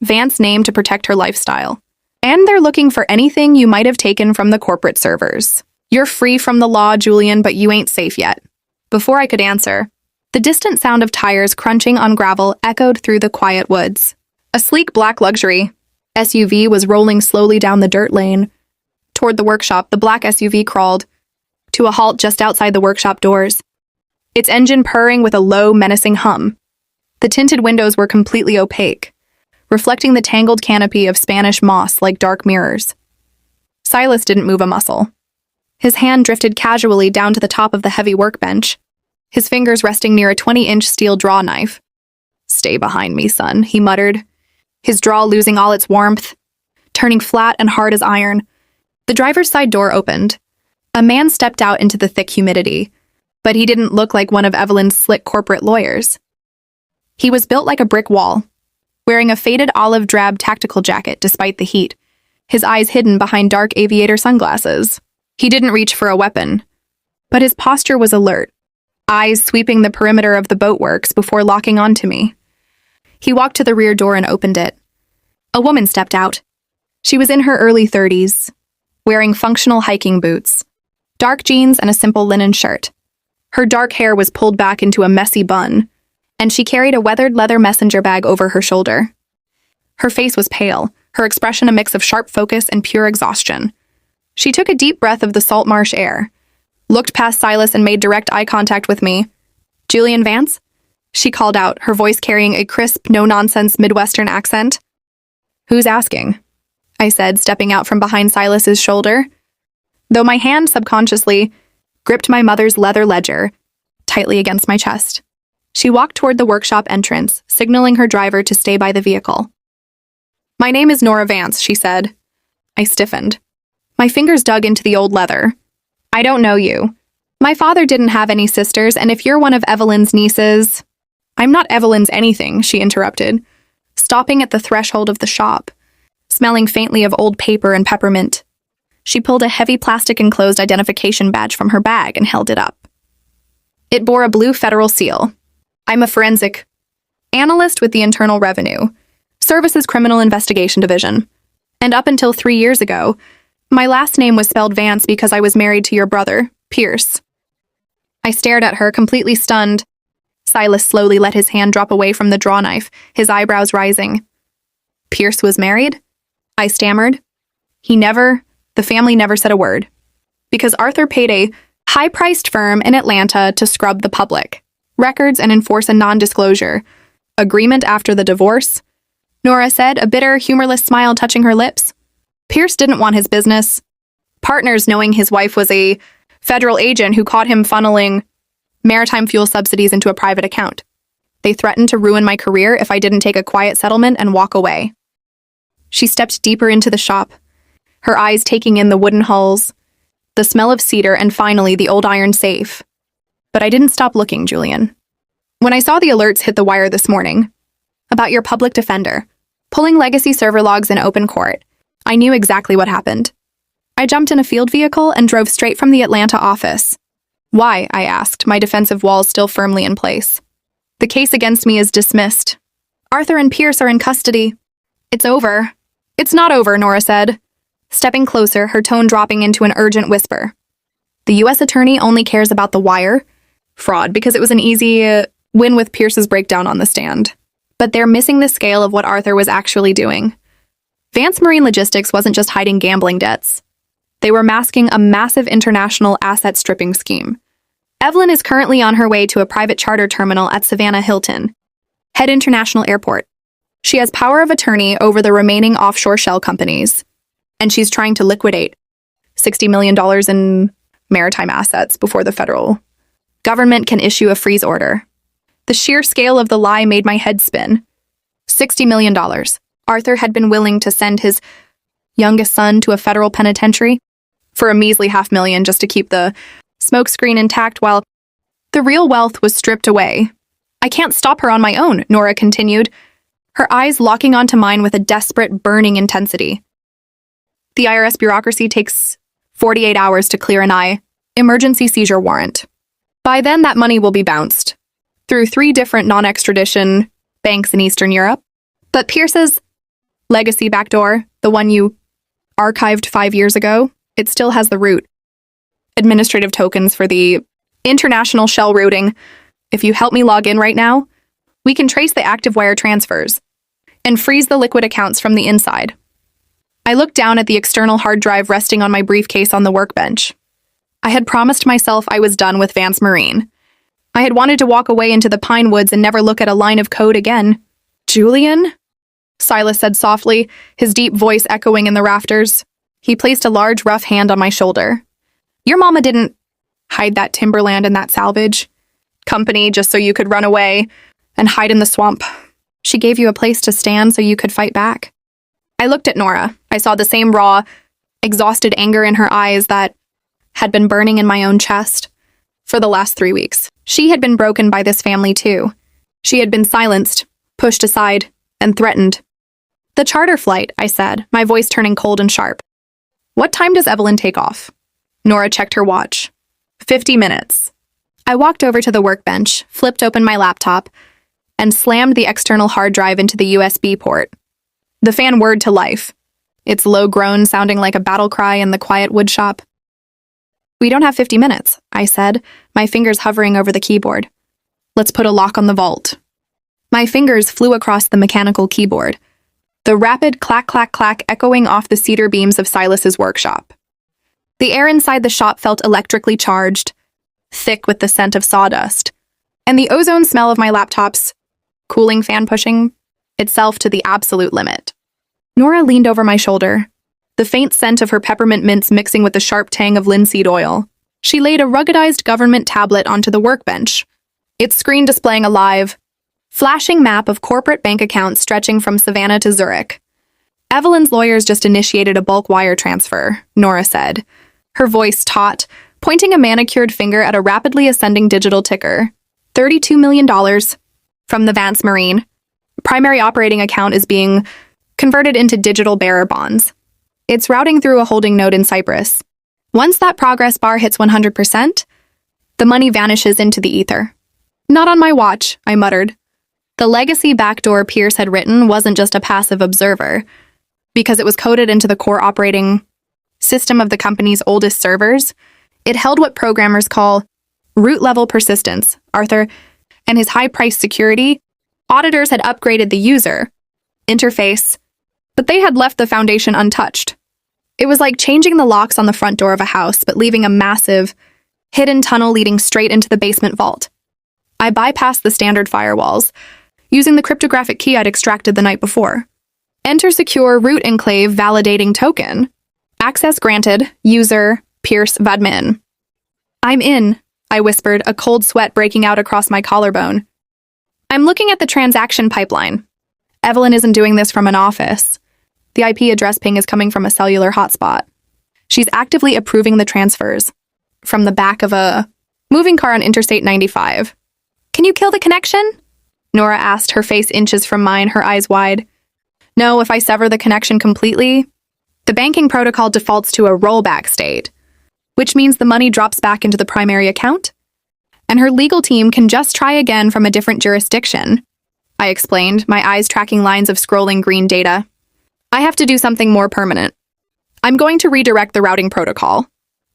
Vance name to protect her lifestyle. And they're looking for anything you might have taken from the corporate servers. You're free from the law, Julian, but you ain't safe yet. Before I could answer, the distant sound of tires crunching on gravel echoed through the quiet woods. A sleek black luxury SUV was rolling slowly down the dirt lane. Toward the workshop, the black SUV crawled to a halt just outside the workshop doors, its engine purring with a low, menacing hum. The tinted windows were completely opaque, reflecting the tangled canopy of Spanish moss like dark mirrors. Silas didn't move a muscle. His hand drifted casually down to the top of the heavy workbench, his fingers resting near a 20-inch steel draw knife. Stay behind me, son, he muttered, his draw losing all its warmth, turning flat and hard as iron. The driver's side door opened. A man stepped out into the thick humidity, but he didn't look like one of Evelyn's slick corporate lawyers. He was built like a brick wall, wearing a faded olive drab tactical jacket despite the heat, his eyes hidden behind dark aviator sunglasses. He didn't reach for a weapon, but his posture was alert, eyes sweeping the perimeter of the boatworks before locking onto me. He walked to the rear door and opened it. A woman stepped out. She was in her early 30s, wearing functional hiking boots, dark jeans, and a simple linen shirt. Her dark hair was pulled back into a messy bun, and she carried a weathered leather messenger bag over her shoulder. Her face was pale, her expression a mix of sharp focus and pure exhaustion. She took a deep breath of the salt marsh air, looked past Silas and made direct eye contact with me. Julian Vance? She called out, her voice carrying a crisp, no-nonsense Midwestern accent. Who's asking? I said, stepping out from behind Silas's shoulder, though my hand subconsciously gripped my mother's leather ledger tightly against my chest. She walked toward the workshop entrance, signaling her driver to stay by the vehicle. My name is Nora Vance, she said. I stiffened. My fingers dug into the old leather. I don't know you. My father didn't have any sisters, and if you're one of Evelyn's nieces... I'm not Evelyn's anything, she interrupted, stopping at the threshold of the shop, smelling faintly of old paper and peppermint. She pulled a heavy plastic-enclosed identification badge from her bag and held it up. It bore a blue federal seal. I'm a forensic analyst with the Internal Revenue Service's Criminal Investigation Division. And up until 3 years ago, my last name was spelled Vance because I was married to your brother, Pierce. I stared at her, completely stunned. Silas slowly let his hand drop away from the draw knife, his eyebrows rising. Pierce was married? I stammered. The family never said a word. Because Arthur paid a high-priced firm in Atlanta to scrub the public records and enforce a non-disclosure agreement after the divorce, Nora said, a bitter, humorless smile touching her lips. Pierce didn't want his business Partners knowing his wife was a federal agent who caught him funneling maritime fuel subsidies into a private account. They threatened to ruin my career if I didn't take a quiet settlement and walk away. She stepped deeper into the shop, her eyes taking in the wooden hulls, the smell of cedar, and finally the old iron safe. But I didn't stop looking, Julian. When I saw the alerts hit the wire this morning about your public defender pulling legacy server logs in open court, I knew exactly what happened. I jumped in a field vehicle and drove straight from the Atlanta office. Why? I asked, my defensive walls still firmly in place. The case against me is dismissed. Arthur and Pierce are in custody. It's over. It's not over, Nora said, stepping closer, her tone dropping into an urgent whisper. The U.S. attorney only cares about the wire fraud because it was an easy win with Pierce's breakdown on the stand. But they're missing the scale of what Arthur was actually doing. Vance Marine Logistics wasn't just hiding gambling debts. They were masking a massive international asset stripping scheme. Evelyn is currently on her way to a private charter terminal at Savannah Hilton, Head International Airport. She has power of attorney over the remaining offshore shell companies, and she's trying to liquidate $60 million in maritime assets before the federal government can issue a freeze order. The sheer scale of the lie made my head spin. $60 million. Arthur had been willing to send his youngest son to a federal penitentiary for a measly $500,000 just to keep the smokescreen intact while the real wealth was stripped away. I can't stop her on my own, Nora continued, her eyes locking onto mine with a desperate, burning intensity. The IRS bureaucracy takes 48 hours to clear an emergency seizure warrant. By then, that money will be bounced through 3 different non-extradition banks in Eastern Europe. But Pierce's legacy backdoor, the one you archived 5 years ago, it still has the root administrative tokens for the international shell routing. If you help me log in right now, we can trace the active wire transfers and freeze the liquid accounts from the inside. I looked down at the external hard drive resting on my briefcase on the workbench. I had promised myself I was done with Vance Marine. I had wanted to walk away into the pine woods and never look at a line of code again. Julian? Silas said softly, his deep voice echoing in the rafters. He placed a large, rough hand on my shoulder. Your mama didn't hide that timberland and that salvage company just so you could run away and hide in the swamp. She gave you a place to stand so you could fight back. I looked at Nora. I saw the same raw, exhausted anger in her eyes that had been burning in my own chest for the last 3 weeks. She had been broken by this family too. She had been silenced, pushed aside, and threatened. The charter flight, I said, my voice turning cold and sharp. What time does Evelyn take off? Nora checked her watch. 50 minutes. I walked over to the workbench, flipped open my laptop, and slammed the external hard drive into the USB port. The fan whirred to life, its low groan sounding like a battle cry in the quiet woodshop. We don't have 50 minutes, I said, my fingers hovering over the keyboard. Let's put a lock on the vault. My fingers flew across the mechanical keyboard, the rapid clack-clack-clack echoing off the cedar beams of Silas's workshop. The air inside the shop felt electrically charged, thick with the scent of sawdust, and the ozone smell of my laptop's cooling fan pushing itself to the absolute limit. Nora leaned over my shoulder, the faint scent of her peppermint mints mixing with the sharp tang of linseed oil. She laid a ruggedized government tablet onto the workbench, its screen displaying a live, flashing map of corporate bank accounts stretching from Savannah to Zurich. Evelyn's lawyers just initiated a bulk wire transfer, Nora said, her voice taut, pointing a manicured finger at a rapidly ascending digital ticker. $32 million from the Vance Marine. Primary operating account is being converted into digital bearer bonds. It's routing through a holding node in Cyprus. Once that progress bar hits 100%, the money vanishes into the ether. Not on my watch, I muttered. The legacy backdoor Pierce had written wasn't just a passive observer, because it was coded into the core operating system of the company's oldest servers. It held what programmers call root-level persistence. Arthur and his high-priced security auditors had upgraded the user interface, but they had left the foundation untouched. It was like changing the locks on the front door of a house, but leaving a massive, hidden tunnel leading straight into the basement vault. I bypassed the standard firewalls, using the cryptographic key I'd extracted the night before. Enter secure root enclave validating token. Access granted. User, Pierce Vadmin. I'm in, I whispered, a cold sweat breaking out across my collarbone. I'm looking at the transaction pipeline. Evelyn isn't doing this from an office. The IP address ping is coming from a cellular hotspot. She's actively approving the transfers. From the back of a moving car on Interstate 95. Can you kill the connection? Nora asked, her face inches from mine, her eyes wide. No, if I sever the connection completely, the banking protocol defaults to a rollback state, which means the money drops back into the primary account, and her legal team can just try again from a different jurisdiction. I explained, my eyes tracking lines of scrolling green data. I have to do something more permanent. I'm going to redirect the routing protocol.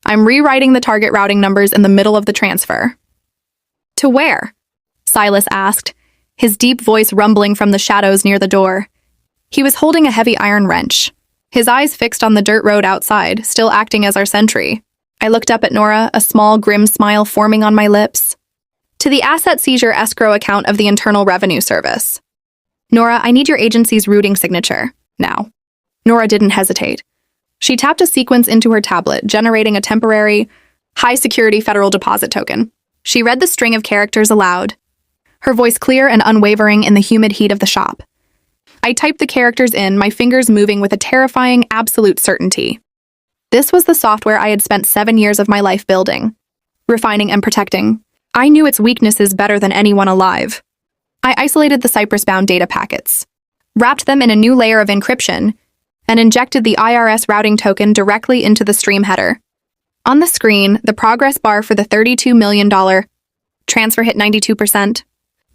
I'm rewriting the target routing numbers in the middle of the transfer. To where? Silas asked, his deep voice rumbling from the shadows near the door. He was holding a heavy iron wrench, his eyes fixed on the dirt road outside, still acting as our sentry. I looked up at Nora, a small, grim smile forming on my lips. To the asset seizure escrow account of the Internal Revenue Service. Nora, I need your agency's routing signature, now. Nora didn't hesitate. She tapped a sequence into her tablet, generating a temporary, high-security federal deposit token. She read the string of characters aloud, her voice clear and unwavering in the humid heat of the shop. I typed the characters in, my fingers moving with a terrifying, absolute certainty. This was the software I had spent 7 years of my life building, refining and protecting. I knew its weaknesses better than anyone alive. I isolated the Cyprus-bound data packets, wrapped them in a new layer of encryption, and injected the IRS routing token directly into the stream header. On the screen, the progress bar for the $32 million transfer hit 92%,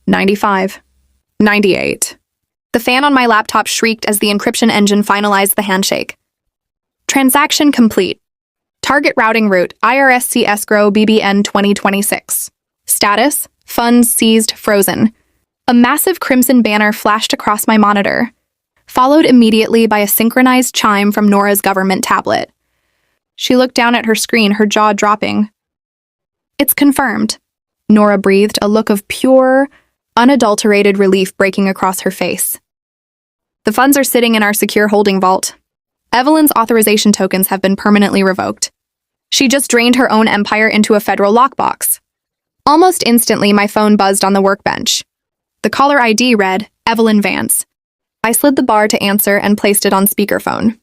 95, 98. The fan on my laptop shrieked as the encryption engine finalized the handshake. Transaction complete. Target routing route, IRSC escrow BBN 2026. Status, funds seized frozen. A massive crimson banner flashed across my monitor, followed immediately by a synchronized chime from Nora's government tablet. She looked down at her screen, her jaw dropping. It's confirmed, Nora breathed, a look of pure, unadulterated relief breaking across her face. The funds are sitting in our secure holding vault. Evelyn's authorization tokens have been permanently revoked. She just drained her own empire into a federal lockbox. Almost instantly, my phone buzzed on the workbench. The caller ID read, Evelyn Vance. I slid the bar to answer and placed it on speakerphone.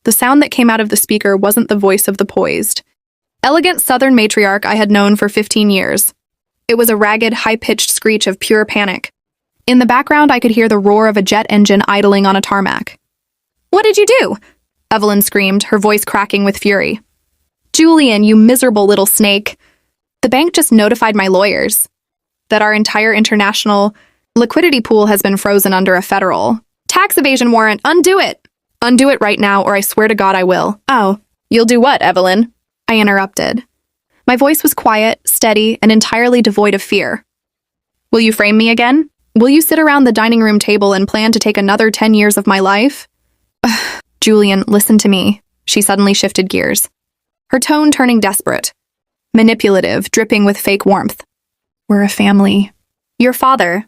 The sound that came out of the speaker wasn't the voice of the poised, elegant Southern matriarch I had known for 15 years. It was a ragged, high-pitched screech of pure panic. In the background, I could hear the roar of a jet engine idling on a tarmac. What did you do? Evelyn screamed, her voice cracking with fury. Julian, you miserable little snake. The bank just notified my lawyers that our entire international liquidity pool has been frozen under a federal tax evasion warrant. Undo it! Undo it right now, or I swear to God I will. Oh, you'll do what, Evelyn? I interrupted. My voice was quiet, steady, and entirely devoid of fear. Will you frame me again? Will you sit around the dining room table and plan to take another 10 years of my life? Julian, listen to me. She suddenly shifted gears, her tone turning desperate, manipulative, dripping with fake warmth. We're a family. Your father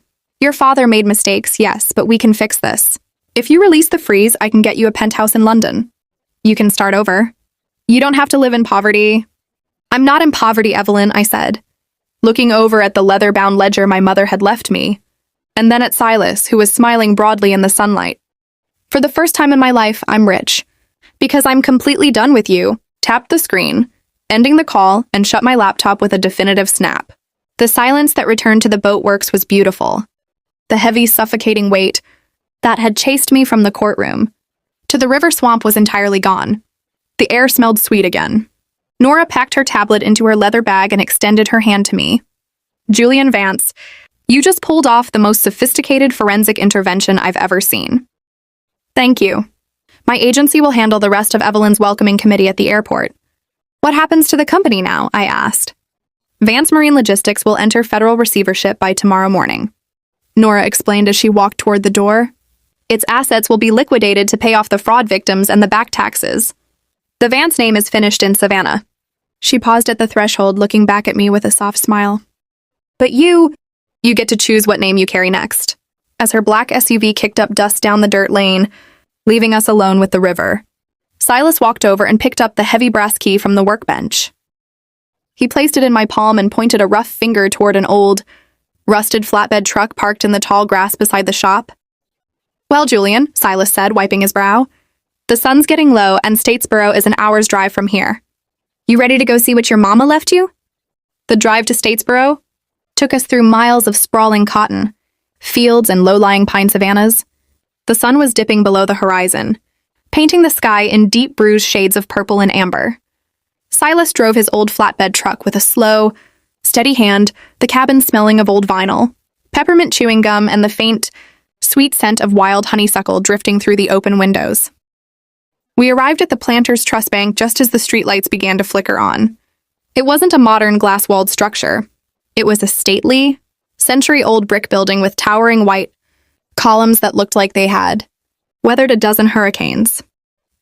made mistakes, yes, but we can fix this. If you release the freeze, I can get you a penthouse in London. You can start over. You don't have to live in poverty. I'm not in poverty, Evelyn, I said, looking over at the leather-bound ledger my mother had left me, and then at Silas, who was smiling broadly in the sunlight. For the first time in my life, I'm rich. Because I'm completely done with you. Tapped the screen, ending the call, and shut my laptop with a definitive snap. The silence that returned to the boatworks was beautiful. The heavy, suffocating weight that had chased me from the courtroom to the river swamp was entirely gone. The air smelled sweet again. Nora packed her tablet into her leather bag and extended her hand to me. Julian Vance, you just pulled off the most sophisticated forensic intervention I've ever seen. Thank you. My agency will handle the rest of Evelyn's welcoming committee at the airport. What happens to the company now? I asked. Vance Marine Logistics will enter federal receivership by tomorrow morning, Nora explained as she walked toward the door. Its assets will be liquidated to pay off the fraud victims and the back taxes. The Vance name is finished in Savannah. She paused at the threshold, looking back at me with a soft smile. But you get to choose what name you carry next. As her black SUV kicked up dust down the dirt lane, leaving us alone with the river. Silas walked over and picked up the heavy brass key from the workbench. He placed it in my palm and pointed a rough finger toward an old, rusted flatbed truck parked in the tall grass beside the shop. "Well, Julian," Silas said, wiping his brow, "the sun's getting low and Statesboro is an hour's drive from here. You ready to go see what your mama left you?" The drive to Statesboro took us through miles of sprawling cotton, fields and low-lying pine savannas. The sun was dipping below the horizon, painting the sky in deep bruised shades of purple and amber. Silas drove his old flatbed truck with a slow, steady hand, the cabin smelling of old vinyl, peppermint chewing gum, and the faint, sweet scent of wild honeysuckle drifting through the open windows. We arrived at the Planters Trust Bank just as the streetlights began to flicker on. It wasn't a modern glass-walled structure. It was a stately, century-old brick building with towering white columns that looked like they had weathered a dozen hurricanes.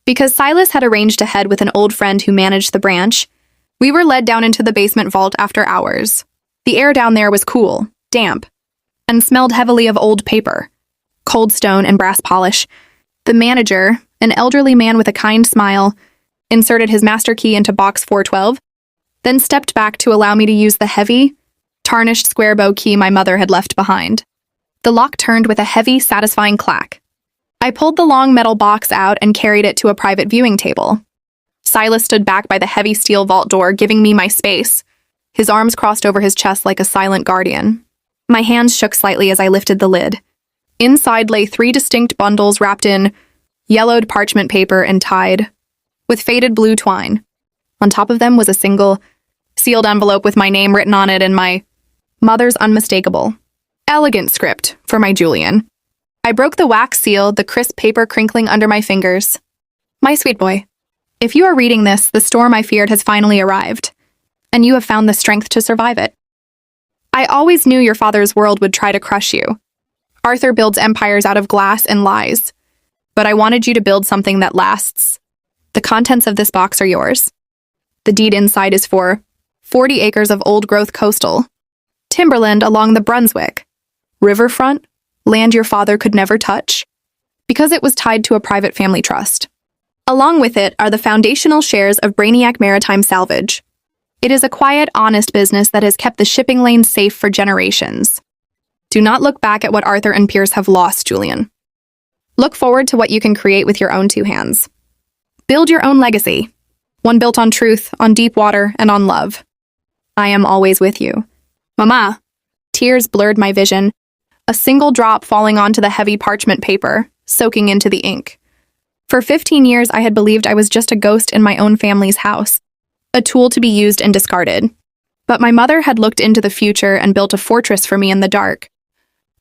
Because Silas had arranged ahead with an old friend who managed the branch, we were led down into the basement vault after hours. The air down there was cool, damp, and smelled heavily of old paper, cold stone, and brass polish. The manager, an elderly man with a kind smile, inserted his master key into box 412, then stepped back to allow me to use the heavy, tarnished square bow key my mother had left behind. The lock turned with a heavy, satisfying clack. I pulled the long metal box out and carried it to a private viewing table. Silas stood back by the heavy steel vault door, giving me my space, his arms crossed over his chest like a silent guardian. My hands shook slightly as I lifted the lid. Inside lay 3 distinct bundles wrapped in yellowed parchment paper and tied with faded blue twine. On top of them was a single, sealed envelope with my name written on it in my mother's unmistakable, elegant script for my Julian. I broke the wax seal, the crisp paper crinkling under my fingers. "My sweet boy, if you are reading this, the storm I feared has finally arrived, and you have found the strength to survive it. I always knew your father's world would try to crush you. Arthur builds empires out of glass and lies, but I wanted you to build something that lasts. The contents of this box are yours. The deed inside is for 40 acres of old-growth coastal timberland along the Brunswick riverfront, land your father could never touch, because it was tied to a private family trust. Along with it are the foundational shares of Brainiac Maritime Salvage. It is a quiet, honest business that has kept the shipping lane safe for generations. Do not look back at what Arthur and Pierce have lost, Julian. Look forward to what you can create with your own 2 hands. Build your own legacy, one built on truth, on deep water, and on love. I am always with you. Mama." Tears blurred my vision, a single drop falling onto the heavy parchment paper, soaking into the ink. For 15 years, I had believed I was just a ghost in my own family's house, a tool to be used and discarded. But my mother had looked into the future and built a fortress for me in the dark.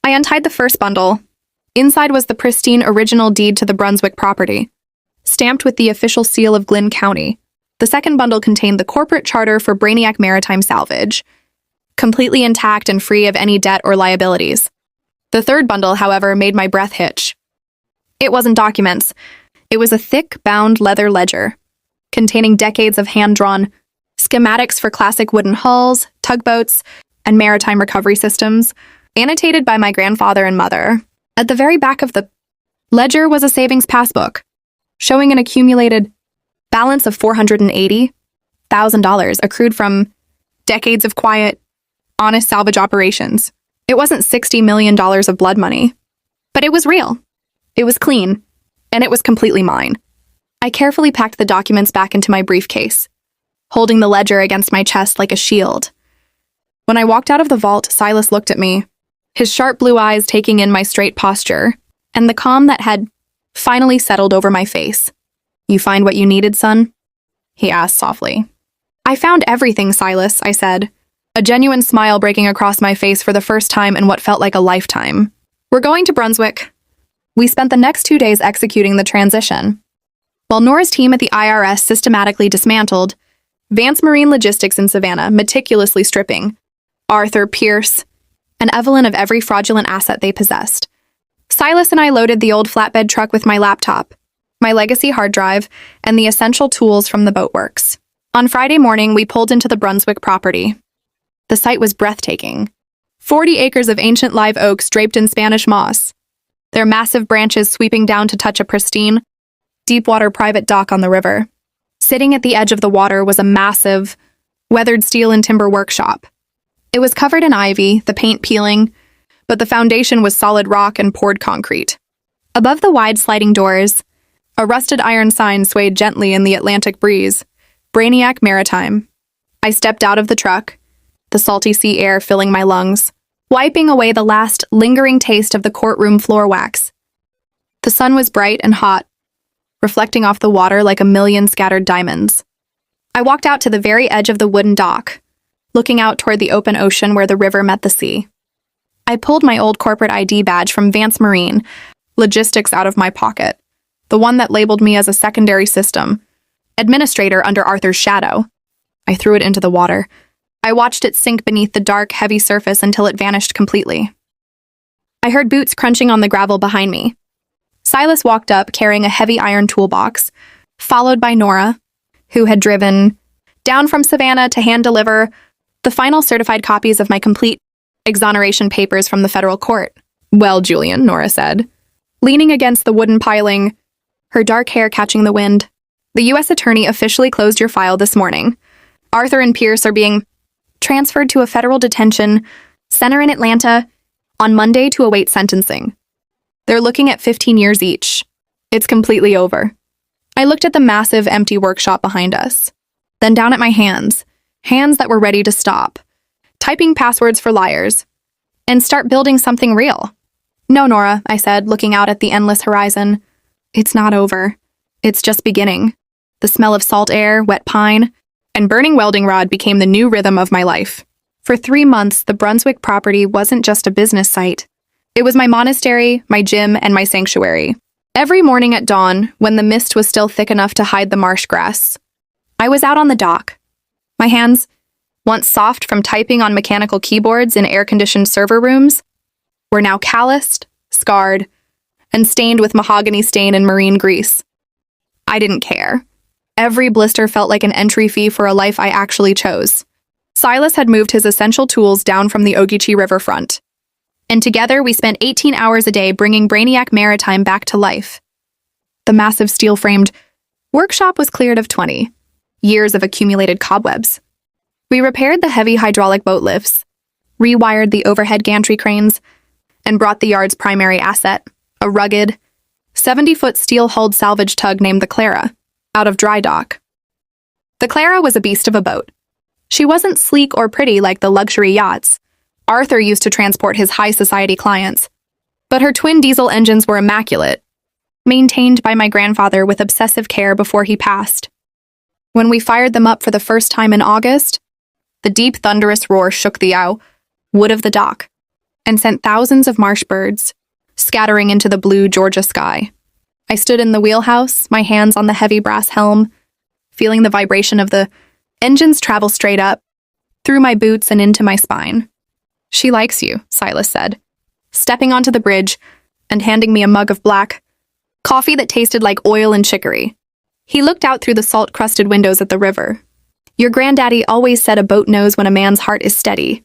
I untied the first bundle. Inside was the pristine original deed to the Brunswick property, stamped with the official seal of Glynn County. The second bundle contained the corporate charter for Brainiac Maritime Salvage, completely intact and free of any debt or liabilities. The third bundle, however, made my breath hitch. It wasn't documents. It was a thick, bound leather ledger, containing decades of hand-drawn schematics for classic wooden hulls, tugboats, and maritime recovery systems, annotated by my grandfather and mother. At the very back of the ledger was a savings passbook, showing an accumulated balance of $480,000 accrued from decades of quiet, honest salvage operations. It wasn't $60 million of blood money, but it was real. It was clean, and it was completely mine. I carefully packed the documents back into my briefcase, holding the ledger against my chest like a shield. When I walked out of the vault, Silas looked at me, his sharp blue eyes taking in my straight posture, and the calm that had finally settled over my face. "You find what you needed, son?" he asked softly. "I found everything, Silas," I said, a genuine smile breaking across my face for the first time in what felt like a lifetime. "We're going to Brunswick." We spent the next 2 days executing the transition. While Nora's team at the IRS systematically dismantled Vance Marine Logistics in Savannah, meticulously stripping Arthur, Pierce, and Evelyn of every fraudulent asset they possessed, Silas and I loaded the old flatbed truck with my laptop, my legacy hard drive, and the essential tools from the boatworks. On Friday morning, we pulled into the Brunswick property. The site was breathtaking. 40 acres of ancient live oaks draped in Spanish moss, their massive branches sweeping down to touch a pristine, deep-water private dock on the river. Sitting at the edge of the water was a massive, weathered steel and timber workshop. It was covered in ivy, the paint peeling, but the foundation was solid rock and poured concrete. Above the wide sliding doors, a rusted iron sign swayed gently in the Atlantic breeze. Brainiac Maritime. I stepped out of the truck, the salty sea air filling my lungs, wiping away the last lingering taste of the courtroom floor wax. The sun was bright and hot, reflecting off the water like a million scattered diamonds. I walked out to the very edge of the wooden dock, looking out toward the open ocean where the river met the sea. I pulled my old corporate ID badge from Vance Marine Logistics out of my pocket, the one that labeled me as a secondary system administrator under Arthur's shadow. I threw it into the water. I watched it sink beneath the dark, heavy surface until it vanished completely. I heard boots crunching on the gravel behind me. Silas walked up carrying a heavy iron toolbox, followed by Nora, who had driven down from Savannah to hand-deliver the final certified copies of my complete exoneration papers from the federal court. "Well, Julian," Nora said, leaning against the wooden piling, her dark hair catching the wind. "The U.S. Attorney officially closed your file this morning. Arthur and Pierce are being transferred to a federal detention center in Atlanta on Monday to await sentencing. They're looking at 15 years each. It's completely over." I looked at the massive, empty workshop behind us, then down at my hands that were ready to stop, typing passwords for liars, and start building something real. "No, Nora," I said, looking out at the endless horizon. "It's not over. It's just beginning." The smell of salt air, wet pine, and burning welding rod became the new rhythm of my life. For 3 months, the Brunswick property wasn't just a business site. It was my monastery, my gym, and my sanctuary. Every morning at dawn, when the mist was still thick enough to hide the marsh grass, I was out on the dock. My hands, once soft from typing on mechanical keyboards in air-conditioned server rooms, were now calloused, scarred, and stained with mahogany stain and marine grease. I didn't care. Every blister felt like an entry fee for a life I actually chose. Silas had moved his essential tools down from the Ogeechee riverfront, and together we spent 18 hours a day bringing Brainiac Maritime back to life. The massive steel-framed workshop was cleared of 20 years of accumulated cobwebs. We repaired the heavy hydraulic boat lifts, rewired the overhead gantry cranes, and brought the yard's primary asset, a rugged, 70-foot steel-hulled salvage tug named the Clara, out of dry dock. The Clara was a beast of a boat. She wasn't sleek or pretty like the luxury yachts Arthur used to transport his high society clients, but her twin diesel engines were immaculate, maintained by my grandfather with obsessive care before he passed. When we fired them up for the first time in August, the deep, thunderous roar shook the wood of the dock and sent thousands of marsh birds scattering into the blue Georgia sky. I stood in the wheelhouse, my hands on the heavy brass helm, feeling the vibration of the engines travel straight up, through my boots and into my spine. "She likes you," Silas said, stepping onto the bridge and handing me a mug of black coffee that tasted like oil and chicory. He looked out through the salt-crusted windows at the river. "Your granddaddy always said a boat knows when a man's heart is steady.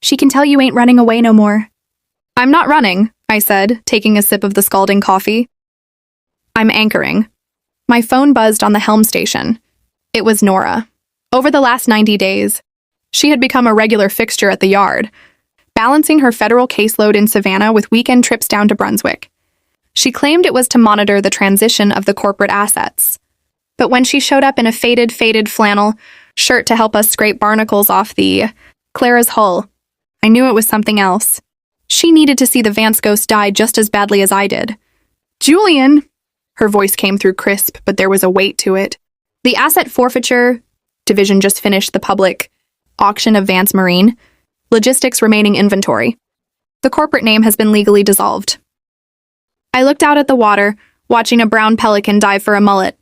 She can tell you ain't running away no more." "I'm not running," I said, taking a sip of the scalding coffee. "I'm anchoring." My phone buzzed on the helm station. It was Nora. Over the last 90 days, she had become a regular fixture at the yard, balancing her federal caseload in Savannah with weekend trips down to Brunswick. She claimed it was to monitor the transition of the corporate assets. But when she showed up in a faded flannel shirt to help us scrape barnacles off the Clara's hull, I knew it was something else. She needed to see the Vance ghost die just as badly as I did. "Julian!" Her voice came through crisp, but there was a weight to it. "The Asset Forfeiture Division just finished the public auction of Vance Marine Logistics remaining inventory. The corporate name has been legally dissolved." I looked out at the water, watching a brown pelican dive for a mullet.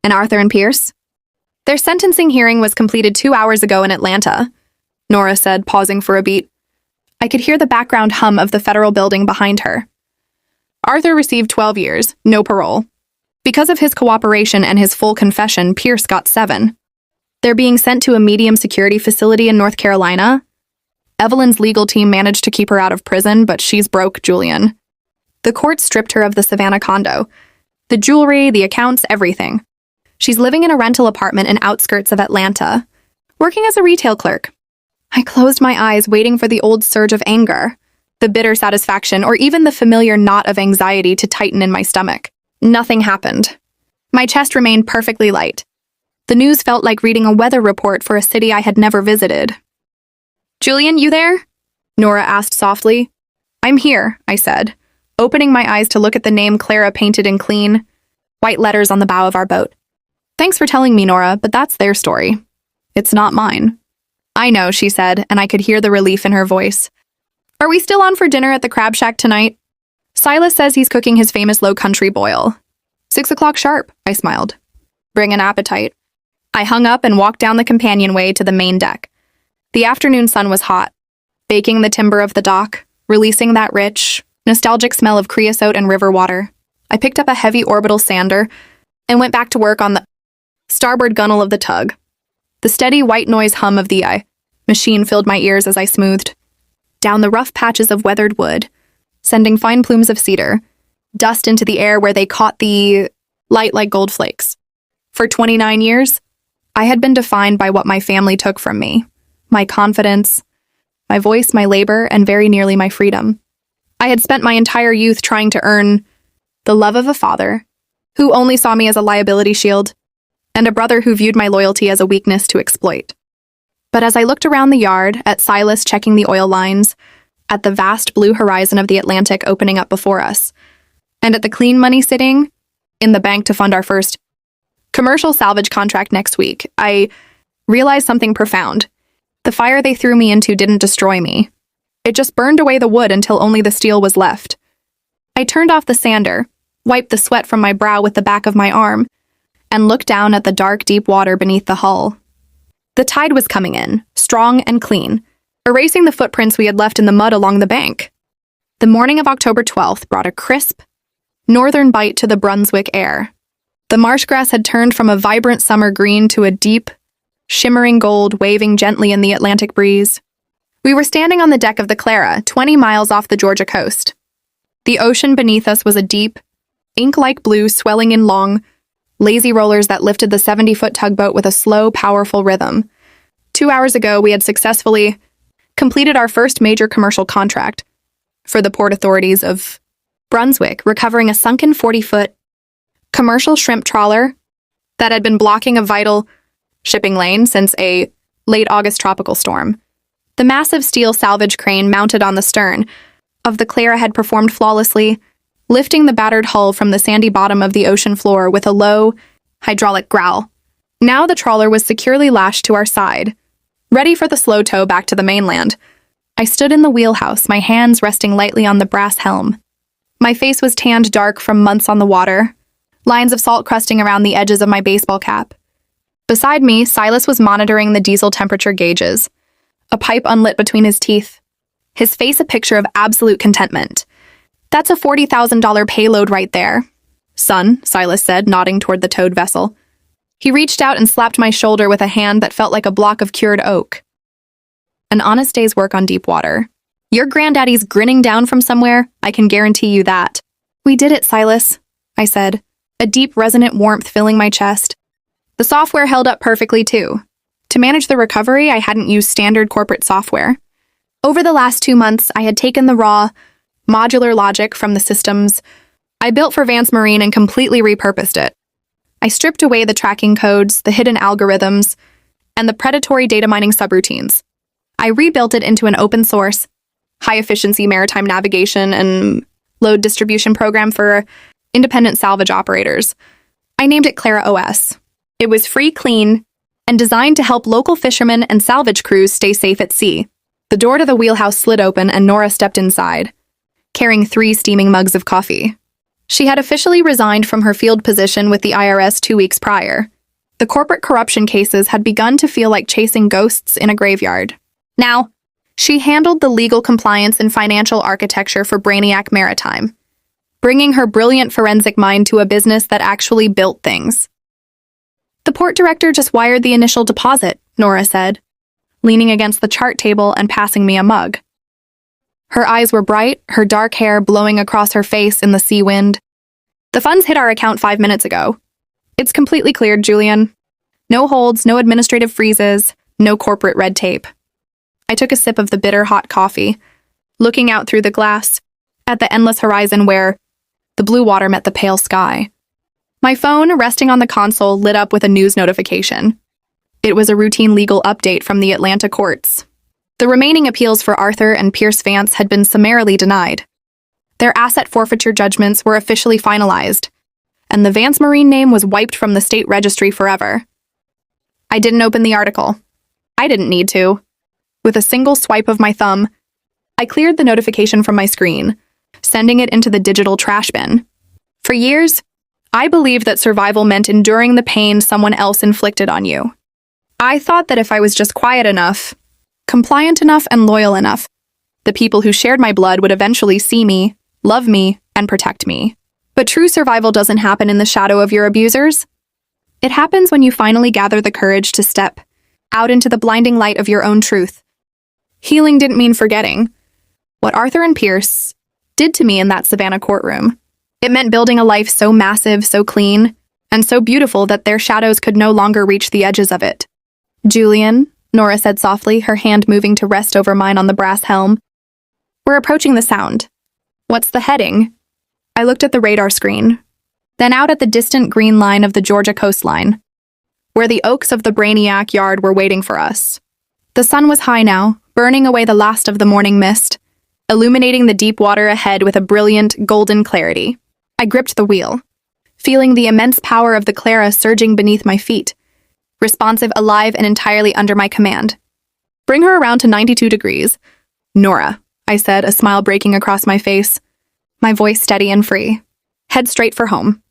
"And Arthur and Pierce?" "Their sentencing hearing was completed 2 hours ago in Atlanta," Nora said, pausing for a beat. I could hear the background hum of the federal building behind her. "Arthur received 12 years, no parole. Because of his cooperation and his full confession, Pierce got 7. They're being sent to a medium security facility in North Carolina. Evelyn's legal team managed to keep her out of prison, but she's broke, Julian. The court stripped her of the Savannah condo, The jewelry, the accounts, everything. She's living in a rental apartment in outskirts of Atlanta, working as a retail clerk. I closed my eyes, waiting for the old surge of anger, the bitter satisfaction, or even the familiar knot of anxiety to tighten in my stomach. Nothing happened. My chest remained perfectly light. The news felt like reading a weather report for a city I had never visited. "Julian, you there?" Nora asked softly. "I'm here," I said, opening my eyes to look at the name Clara painted in clean, white letters on the bow of our boat. "Thanks for telling me, Nora, but that's their story. It's not mine." "I know," she said, and I could hear the relief in her voice. "Are we still on for dinner at the Crab Shack tonight?" "Silas says he's cooking his famous low country boil." 6 o'clock sharp, I smiled. "Bring an appetite." I hung up and walked down the companionway to the main deck. The afternoon sun was hot, baking the timber of the dock, releasing that rich, nostalgic smell of creosote and river water. I picked up a heavy orbital sander and went back to work on the starboard gunwale of the tug. The steady white noise hum of the machine filled my ears as I smoothed down the rough patches of weathered wood, sending fine plumes of cedar, dust into the air where they caught the light like gold flakes. For 29 years, I had been defined by what my family took from me: my confidence, my voice, my labor, and very nearly my freedom. I had spent my entire youth trying to earn the love of a father who only saw me as a liability shield, and a brother who viewed my loyalty as a weakness to exploit. But as I looked around the yard, at Silas checking the oil lines, at the vast blue horizon of the Atlantic opening up before us, and at the clean money sitting in the bank to fund our first commercial salvage contract next week, I realized something profound. The fire they threw me into didn't destroy me. It just burned away the wood until only the steel was left. I turned off the sander, wiped the sweat from my brow with the back of my arm, and looked down at the dark, deep water beneath the hull. The tide was coming in, strong and clean, erasing the footprints we had left in the mud along the bank. The morning of October 12th brought a crisp, northern bite to the Brunswick air. The marsh grass had turned from a vibrant summer green to a deep, shimmering gold waving gently in the Atlantic breeze. We were standing on the deck of the Clara, 20 miles off the Georgia coast. The ocean beneath us was a deep, ink-like blue swelling in long, lazy rollers that lifted the 70-foot tugboat with a slow, powerful rhythm. 2 hours ago, we had successfully completed our first major commercial contract for the port authorities of Brunswick, recovering a sunken 40-foot commercial shrimp trawler that had been blocking a vital shipping lane since a late August tropical storm. The massive steel salvage crane mounted on the stern of the Clara had performed flawlessly, lifting the battered hull from the sandy bottom of the ocean floor with a low, hydraulic growl. Now the trawler was securely lashed to our side, ready for the slow tow back to the mainland. I stood in the wheelhouse, my hands resting lightly on the brass helm. My face was tanned dark from months on the water, lines of salt crusting around the edges of my baseball cap. Beside me, Silas was monitoring the diesel temperature gauges, a pipe unlit between his teeth, his face a picture of absolute contentment. "That's a $40,000 payload right there." "Son," Silas said, nodding toward the towed vessel. He reached out and slapped my shoulder with a hand that felt like a block of cured oak. "An honest day's work on deep water. Your granddaddy's grinning down from somewhere, I can guarantee you that." "We did it, Silas," I said, a deep, resonant warmth filling my chest. The software held up perfectly, too. To manage the recovery, I hadn't used standard corporate software. Over the last 2 months, I had taken the raw, modular logic from the systems I built for Vance Marine and completely repurposed it. I stripped away the tracking codes, the hidden algorithms, and the predatory data mining subroutines. I rebuilt it into an open source, high-efficiency maritime navigation and load distribution program for independent salvage operators. I named it Clara OS. It was free, clean, and designed to help local fishermen and salvage crews stay safe at sea. The door to the wheelhouse slid open and Nora stepped inside, carrying 3 steaming mugs of coffee. She had officially resigned from her field position with the IRS 2 weeks prior. The corporate corruption cases had begun to feel like chasing ghosts in a graveyard. Now, she handled the legal compliance and financial architecture for Brainiac Maritime, bringing her brilliant forensic mind to a business that actually built things. "The port director just wired the initial deposit," Nora said, leaning against the chart table and passing me a mug. Her eyes were bright, her dark hair blowing across her face in the sea wind. The funds hit our account 5 minutes ago. It's completely cleared, Julian. No holds, no administrative freezes, no corporate red tape. I took a sip of the bitter hot coffee, looking out through the glass at the endless horizon where the blue water met the pale sky. My phone, resting on the console, lit up with a news notification. It was a routine legal update from the Atlanta courts. The remaining appeals for Arthur and Pierce Vance had been summarily denied. Their asset forfeiture judgments were officially finalized, and the Vance Marine name was wiped from the state registry forever. I didn't open the article. I didn't need to. With a single swipe of my thumb, I cleared the notification from my screen, sending it into the digital trash bin. For years, I believed that survival meant enduring the pain someone else inflicted on you. I thought that if I was just quiet enough, compliant enough, and loyal enough, the people who shared my blood would eventually see me, love me, and protect me. But true survival doesn't happen in the shadow of your abusers. It happens when you finally gather the courage to step out into the blinding light of your own truth. Healing didn't mean forgetting what Arthur and Pierce did to me in that Savannah courtroom. It meant building a life so massive, so clean, and so beautiful that their shadows could no longer reach the edges of it. Julian, Nora said softly, her hand moving to rest over mine on the brass helm. We're approaching the sound. What's the heading? I looked at the radar screen, then out at the distant green line of the Georgia coastline, where the oaks of the Brainiac Yard were waiting for us. The sun was high now, burning away the last of the morning mist, illuminating the deep water ahead with a brilliant, golden clarity. I gripped the wheel, feeling the immense power of the Clara surging beneath my feet, responsive, alive, and entirely under my command. Bring her around to 92 degrees. Nora, I said, a smile breaking across my face, my voice steady and free. Head straight for home.